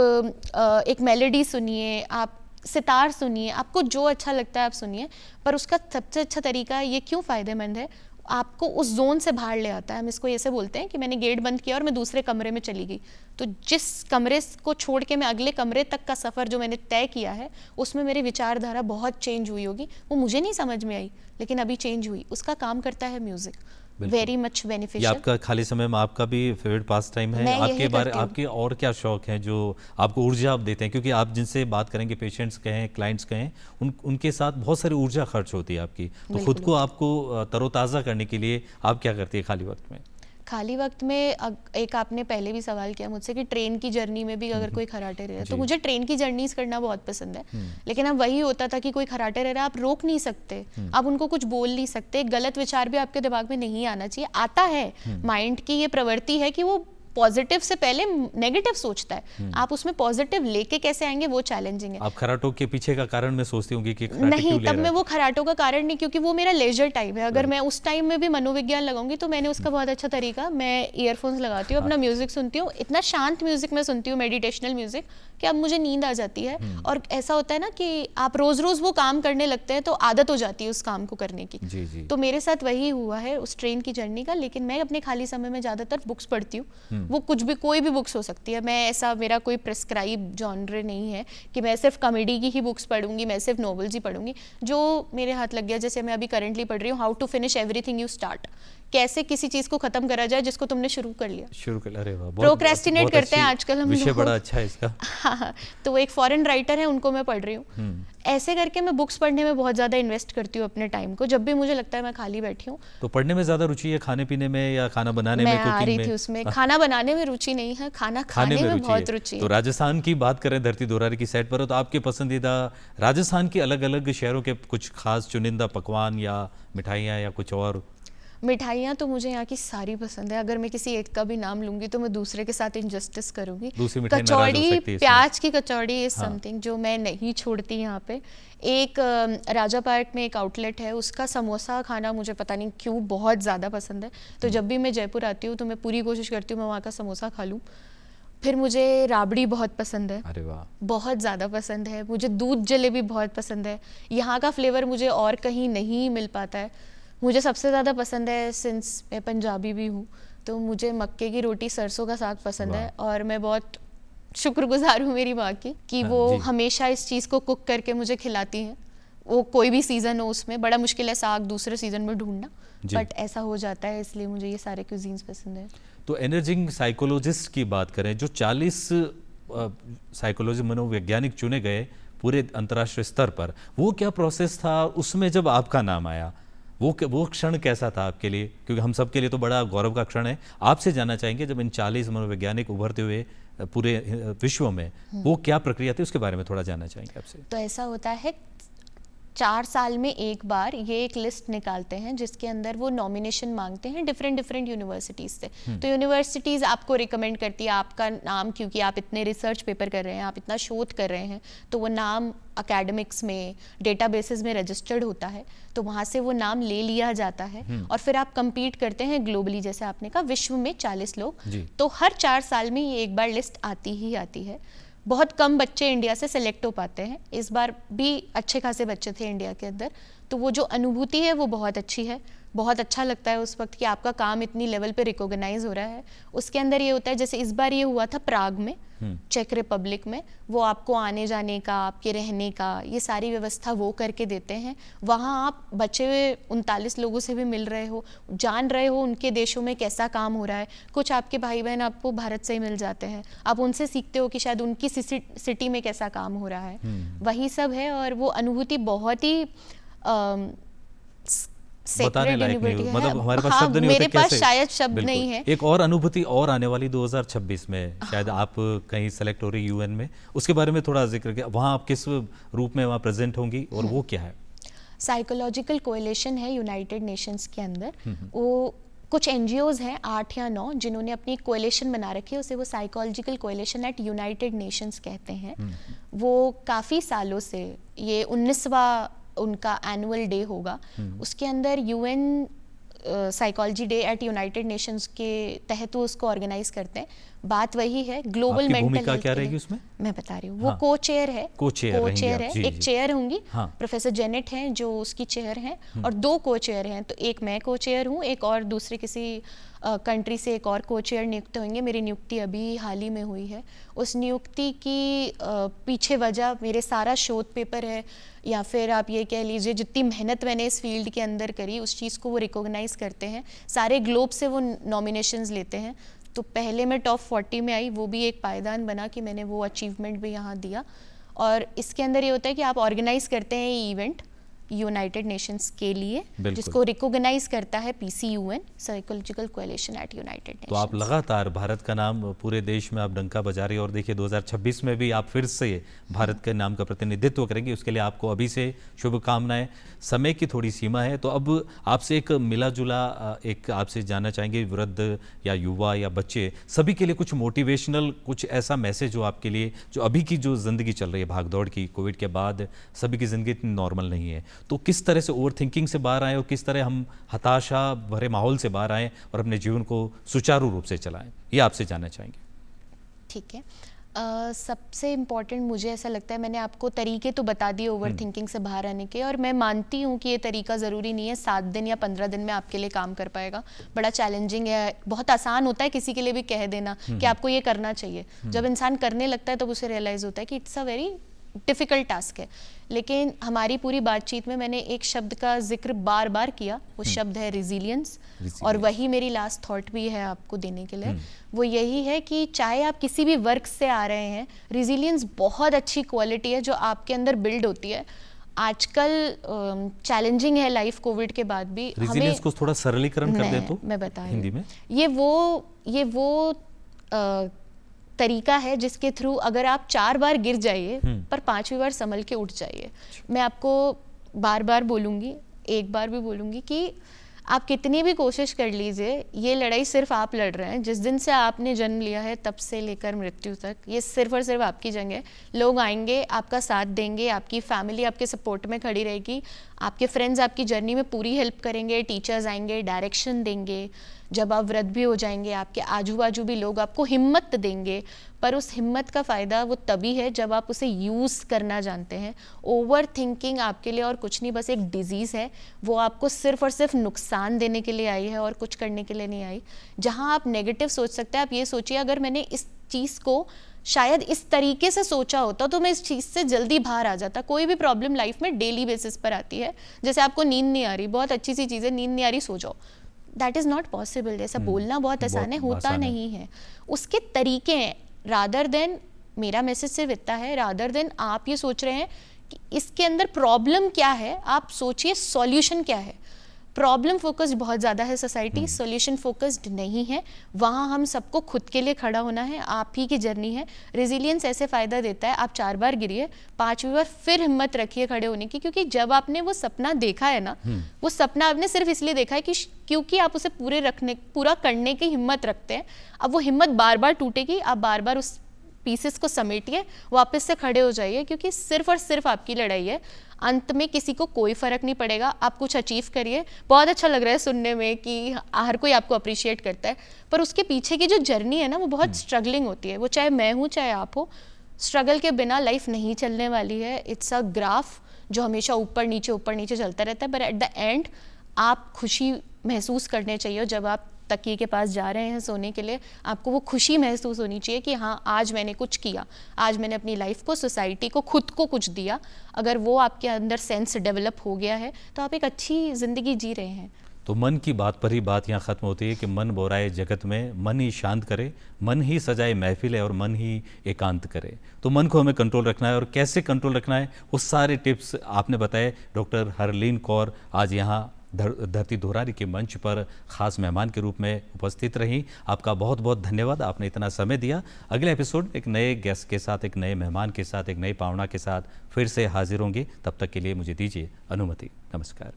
एक मेलोडी सुनिए, आप सितार सुनिए, आपको जो अच्छा लगता है आप सुनिए, पर उसका सबसे अच्छा तरीका ये क्यों फ़ायदेमंद है, आपको उस जोन से बाहर ले आता है। हम इसको ऐसे बोलते हैं कि मैंने गेट बंद किया और मैं दूसरे कमरे में चली गई, तो जिस कमरे को छोड़ के मैं अगले कमरे तक का सफ़र जो मैंने तय किया है, उसमें मेरी विचारधारा बहुत चेंज हुई होगी। वो मुझे नहीं समझ में आई, लेकिन अभी चेंज हुई। उसका काम करता है म्यूज़िक, वेरी मच बेनिफिशियल। आपका खाली समय में आपका भी फेवरेट पास टाइम है? आपके बारे, आपके और क्या शौक हैं जो आपको ऊर्जा आप देते हैं? क्योंकि आप जिनसे बात करेंगे, पेशेंट्स कहें, क्लाइंट्स कहें, उनके साथ बहुत सारी ऊर्जा खर्च होती है आपकी, तो खुद को आपको तरोताज़ा करने के लिए आप क्या करती है खाली वक्त में? खाली वक्त में एक आपने पहले भी सवाल किया मुझसे कि ट्रेन की जर्नी में भी अगर कोई खराटे रह रहा है, तो मुझे ट्रेन की जर्नीज करना बहुत पसंद है। लेकिन अब वही होता था कि कोई खराटे रह रहा है, आप रोक नहीं सकते, आप उनको कुछ बोल नहीं सकते। गलत विचार भी आपके दिमाग में नहीं आना चाहिए, आता है, माइंड की ये प्रवृत्ति है कि वो पॉजिटिव से पहले नेगेटिव सोचता है, आप उसमें पॉजिटिव लेके कैसे आएंगे वो चैलेंजिंग है। आप खराटों के पीछे का कारण मैं सोचती होंगी कि खराटे नहीं, क्यों ले तब रहा मैं है? वो खराटों का कारण नहीं, क्योंकि वो मेरा लेजर टाइम है। अगर मैं उस टाइम में भी मनोविज्ञान लगाऊंगी तो मैंने उसका बहुत अच्छा तरीका, मैं ईयरफोन्स लगाती हूँ, अपना म्यूजिक सुनती हूँ, इतना शांत म्यूजिक मैं सुनती हूँ, मेडिटेशनल म्यूजिक, कि अब मुझे नींद आ जाती है। और ऐसा होता है ना कि आप रोज रोज वो काम करने लगते हैं तो आदत हो जाती है उस काम को करने की। जी जी। तो मेरे साथ वही हुआ है उस ट्रेन की जर्नी का। लेकिन मैं अपने खाली समय में ज्यादातर बुक्स पढ़ती हूँ। वो कुछ भी, कोई भी बुक्स हो सकती है। मैं ऐसा, मेरा कोई प्रिस्क्राइब जॉनर नहीं है कि मैं सिर्फ कॉमेडी की ही बुक्स पढ़ूंगी, मैं सिर्फ नॉवेल्स ही पढ़ूंगी। जो मेरे हाथ लग गया, जैसे मैं अभी करंटली पढ़ रही हूँ how to finish everything you start, कैसे किसी चीज को खत्म करा जाए जिसको तुमने शुरू कर लिया। शुरू कर, अरे वाह, प्रोक्रेस्टिनेट करते हैं आजकल हम विषय लोग। बड़ा अच्छा है इसका। हाँ, तो वो एक फॉरेन राइटर है, उनको मैं पढ़ रही हूँ। ऐसे करके मैं बुक्स पढ़ने में बहुत ज्यादा इन्वेस्ट करती हूँ अपने टाइम को, जब भी मुझे लगता है मैं खाली बैठी हूँ। तो पढ़ने में ज्यादा रुचि है, खाने पीने में या खाना बनाने में, मैं आ कुकिंग रही में? थी उसमें। खाना बनाने में रुचि नहीं है, खाना खाने में बहुत रुचि तो है। राजस्थान की बात करें, धरती दोरारी की साइड पर हो, तो आपके पसंदीदा राजस्थान की अलग अलग शहरों के कुछ खास चुनिंदा पकवान या मिठाइयाँ या कुछ और? मिठाइयाँ तो मुझे यहाँ की सारी पसंद है। अगर मैं किसी एक का भी नाम लूंगी तो मैं दूसरे के साथ इनजस्टिस करूंगी। दूसरी मिठाई नाराज हो कचौड़ी, सकती है इसमें। प्याज की कचौड़ी इज हाँ। समथिंग जो मैं नहीं छोड़ती यहाँ पे। एक राजा पार्क में एक आउटलेट है, उसका समोसा खाना मुझे पता नहीं क्यों बहुत ज़्यादा पसंद है। तो जब भी मैं जयपुर आती हूँ तो मैं पूरी कोशिश करती हूँ मैं वहाँ का समोसा खा लूँ। फिर मुझे राबड़ी बहुत पसंद है, अरे वाह, बहुत ज़्यादा पसंद है। मुझे दूध जलेबी बहुत पसंद है। यहाँ का फ्लेवर मुझे और कहीं नहीं मिल पाता है। मुझे सबसे ज़्यादा पसंद है, सिंस मैं पंजाबी भी हूँ, तो मुझे मक्के की रोटी सरसों का साग पसंद है। और मैं बहुत शुक्रगुजार हूँ मेरी माँ की कि हाँ, वो जी। हमेशा इस चीज़ को कुक करके मुझे खिलाती हैं। वो कोई भी सीज़न हो, उसमें बड़ा मुश्किल है साग दूसरे सीज़न में ढूंढना, जी। बट ऐसा हो जाता है, इसलिए मुझे ये सारे क्यूजीन्स पसंद है। तो एनर्जिंग साइकोलॉजिस्ट की बात करें, जो 40 साइकोलॉजी मनोवैज्ञानिक चुने गए पूरे अंतर्राष्ट्रीय स्तर पर, वो क्या प्रोसेस था उसमें जब आपका नाम आया? वो क्षण कैसा था आपके लिए? क्योंकि हम सब के लिए तो बड़ा गौरव का क्षण है। आपसे जानना चाहेंगे, जब इन 40 मनोवैज्ञानिक उभरते हुए पूरे विश्व में, वो क्या प्रक्रिया थी, उसके बारे में थोड़ा जानना चाहेंगे आपसे। तो ऐसा होता है 4 साल में एक बार ये एक लिस्ट निकालते हैं जिसके अंदर वो नॉमिनेशन मांगते हैं डिफरेंट यूनिवर्सिटीज़ से। तो यूनिवर्सिटीज़ आपको रिकमेंड करती है, आपका नाम, क्योंकि आप इतने रिसर्च पेपर कर रहे हैं, आप इतना शोध कर रहे हैं, तो वो नाम अकेडमिक्स में डेटाबेसेस में रजिस्टर्ड होता है, तो वहाँ से वो नाम ले लिया जाता है। और फिर आप compete करते हैं ग्लोबली, जैसे आपने कहा विश्व में 40 लोग। तो हर 4 साल में ये एक बार लिस्ट आती ही आती है। बहुत कम बच्चे इंडिया से सेलेक्ट हो पाते हैं, इस बार भी अच्छे खासे बच्चे थे इंडिया के अंदर। तो वो जो अनुभूति है वो बहुत अच्छी है, बहुत अच्छा लगता है उस वक्त कि आपका काम इतनी लेवल पे रिकॉग्नाइज हो रहा है। उसके अंदर ये होता है, जैसे इस बार ये हुआ था प्राग में, चेक रिपब्लिक में, वो आपको आने जाने का, आपके रहने का, ये सारी व्यवस्था वो करके देते हैं। वहाँ आप बचे हुए 39 लोगों से भी मिल रहे हो, जान रहे हो उनके देशों में कैसा काम हो रहा है। कुछ आपके भाई बहन आपको भारत से ही मिल जाते हैं, आप उनसे सीखते हो कि शायद उनकी सिटी में कैसा काम हो रहा है, वही सब है। और वो अनुभूति बहुत ही बताने लायक नहीं, है। मतलब हमारे पास हाँ, शब्द नहीं मेरे होते पास कैसे? शायद शब्द बिल्कुल। नहीं है। एक और अनुभूति और आने वाली 2026 में, शायद आप कहीं सेलेक्ट हो रही यूएन में, उसके बारे में थोड़ा जिक्र किया। वहाँ आप किस रूप में वहाँ प्रेजेंट होंगी और वो क्या है? साइकोलॉजिकल कोएलिशन है यूनाइटेड नेशंस के अंदर। वो कुछ एनजीओज हैं 8 या 9 जिन्होंने अपनी कोएलिशन बना रखी है, उसे वो psychological coalition at united nations कहते हैं। वो काफ़ी सालों से, ये 19वां उनका एनुअल डे होगा, उसके अंदर UN psychology day at united Nations के तहत वो उसको ऑर्गेनाइज करते हैं। बात वही है, ग्लोबल मेंटल भूमिका क्या रहेगी उसमें? मैं बता रही हूँ। वो को चेयर है, को-चेयर है, एक चेयर होंगी, हाँ। प्रोफेसर जेनेट हैं जो उसकी चेयर हैं, और 2 को चेयर हैं। तो एक मैं को चेयर हूँ, एक और दूसरे किसी कंट्री से एक और को चेयर नियुक्त होंगे। मेरी नियुक्ति अभी हाल ही में हुई है। उस नियुक्ति की पीछे वजह मेरे सारा शोध पेपर है, या फिर आप ये कह लीजिए जितनी मेहनत मैंने इस फील्ड के अंदर करी, उस चीज़ को वो रिकॉग्नाइज करते हैं। सारे ग्लोब से वो नॉमिनेशंस लेते हैं। तो पहले मैं टॉप 40 में आई, वो भी एक पायदान बना कि मैंने वो अचीवमेंट भी यहाँ दिया। और इसके अंदर ये होता है कि आप ऑर्गेनाइज करते हैं ये इवेंट, यूनाइटेड नेशंस के लिए, बिल्कुल। जिसको रिकॉग्नाइज करता है PCUN, psychological coalition at united nations. तो आप लगातार भारत का नाम पूरे देश में आप डंका बजा रही हैं और देखिए 2026 में भी आप फिर से भारत के नाम का प्रतिनिधित्व करेंगे, उसके लिए आपको अभी से शुभकामनाएं। समय की थोड़ी सीमा है, तो अब आपसे एक मिला जुला एक आपसे जानना चाहेंगे, वृद्ध या युवा या बच्चे सभी के लिए कुछ मोटिवेशनल, कुछ ऐसा मैसेज हो आपके लिए, जो अभी की जो ज़िंदगी चल रही है भागदौड़ की, कोविड के बाद सभी की ज़िंदगी इतनी नॉर्मल नहीं है, तो किस तरह से ओवर थिंकिंग से बाहर आए और किस तरह हम हताशा भरे माहौल से बाहर आएँ और अपने जीवन को सुचारू रूप से चलाएं, ये आपसे जानना चाहेंगे। ठीक है। सबसे इम्पॉर्टेंट मुझे ऐसा लगता है, मैंने आपको तरीके तो बता दिए ओवर थिंकिंग से बाहर आने के, और मैं मानती हूँ कि ये तरीका ज़रूरी नहीं है 7 दिन या 15 दिन में आपके लिए काम कर पाएगा। बड़ा चैलेंजिंग है, बहुत आसान होता है किसी के लिए भी कह देना कि आपको ये करना चाहिए। जब इंसान करने लगता है तब उसे रियलाइज़ होता है कि it's a very difficult task है। लेकिन हमारी पूरी बातचीत में मैंने एक शब्द का जिक्र बार बार किया, वो शब्द है रिजिलियंस, और वही मेरी लास्ट थॉट भी है आपको देने के लिए। वो यही है कि चाहे आप किसी भी वर्क से आ रहे हैं, रिजिलियंस बहुत अच्छी क्वालिटी है जो आपके अंदर बिल्ड होती है। आजकल चैलेंजिंग है लाइफ कोविड के बाद भी। रिजिलियंस को थोड़ा सरलीकरण कर दे तो मैं बता रही हिंदी में, ये वो तरीका है जिसके थ्रू अगर आप 4 बार गिर जाइए पर 5वीं बार संभल के उठ जाइए। मैं आपको बार बार बोलूँगी, एक बार भी बोलूँगी कि आप कितनी भी कोशिश कर लीजिए, ये लड़ाई सिर्फ आप लड़ रहे हैं। जिस दिन से आपने जन्म लिया है तब से लेकर मृत्यु तक, ये सिर्फ और सिर्फ आपकी जंग है। लोग आएंगे, आपका साथ देंगे, आपकी फैमिली आपके सपोर्ट में खड़ी रहेगी, आपके फ्रेंड्स आपकी जर्नी में पूरी हेल्प करेंगे, टीचर्स आएंगे, डायरेक्शन देंगे। जब आप वृद्ध भी हो जाएंगे, आपके आजू बाजू भी लोग आपको हिम्मत देंगे, पर उस हिम्मत का फ़ायदा वो तभी है जब आप उसे यूज़ करना जानते हैं। ओवर थिंकिंग आपके लिए और कुछ नहीं, बस एक डिजीज़ है। वो आपको सिर्फ और सिर्फ नुकसान देने के लिए आई है और कुछ करने के लिए नहीं आई। जहाँ आप नेगेटिव सोच सकते हैं, आप ये सोचिए अगर मैंने इस चीज़ को शायद इस तरीके से सोचा होता तो मैं इस चीज़ से जल्दी बाहर आ जाता। कोई भी प्रॉब्लम लाइफ में डेली बेसिस पर आती है, जैसे आपको नींद नहीं आ रही, बहुत अच्छी सी चीज़ है, नींद नहीं आ रही, सो जाओ। That is not possible. जैसा बोलना बहुत आसान है, होता नहीं है। उसके तरीके हैं। रादर देन, मेरा मैसेज सिर्फ इतना है, रादर देन आप ये सोच रहे हैं कि इसके अंदर प्रॉब्लम क्या है, आप सोचिए सॉल्यूशन क्या है। प्रॉब्लम फोकस्ड बहुत ज़्यादा है सोसाइटी, सॉल्यूशन फोकस्ड नहीं है। वहाँ हम सबको खुद के लिए खड़ा होना है, आप ही की जर्नी है। रेजिलियंस ऐसे फ़ायदा देता है, आप 4 बार गिरिए, 5वीं बार फिर हिम्मत रखिए खड़े होने की, क्योंकि जब आपने वो सपना देखा है ना, वो सपना आपने सिर्फ इसलिए देखा है कि क्योंकि आप उसे पूरा करने की हिम्मत रखते हैं। अब वो हिम्मत बार बार टूटेगी, आप बार बार उस पीसेस को समेटिए, वापस से खड़े हो जाइए, क्योंकि सिर्फ और सिर्फ आपकी लड़ाई है। अंत में किसी को कोई फर्क नहीं पड़ेगा, आप कुछ अचीव करिए। बहुत अच्छा लग रहा है सुनने में कि हर कोई आपको अप्रिशिएट करता है, पर उसके पीछे की जो जर्नी है ना, वो बहुत स्ट्रगलिंग होती है। वो चाहे मैं हूँ चाहे आप हो, स्ट्रगल के बिना लाइफ नहीं चलने वाली है। इट्स अ ग्राफ जो हमेशा ऊपर नीचे चलता रहता है, पर एट द एंड आप खुशी महसूस करने चाहिए। जब आप तकिए के पास जा रहे हैं सोने के लिए, आपको वो खुशी महसूस होनी चाहिए कि हाँ, आज मैंने कुछ किया, आज मैंने अपनी लाइफ को, सोसाइटी को, खुद को कुछ दिया। अगर वो आपके अंदर सेंस डेवलप हो गया है तो आप एक अच्छी ज़िंदगी जी रहे हैं। तो मन की बात पर ही बात यहाँ ख़त्म होती है कि मन बोराए जगत में, मन ही शांत करे, मन ही सजाए महफिल है और मन ही एकांत करे। तो मन को हमें कंट्रोल रखना है, और कैसे कंट्रोल रखना है वो सारे टिप्स आपने बताए। डॉक्टर हरलीन कौर आज यहाँ धरती धुरारी के मंच पर खास मेहमान के रूप में उपस्थित रहीं। आपका बहुत बहुत धन्यवाद, आपने इतना समय दिया। अगले एपिसोड एक नए गेस्ट के साथ, एक नए मेहमान के साथ, एक नई पाहुणा के साथ फिर से हाजिर होंगे। तब तक के लिए मुझे दीजिए अनुमति। नमस्कार।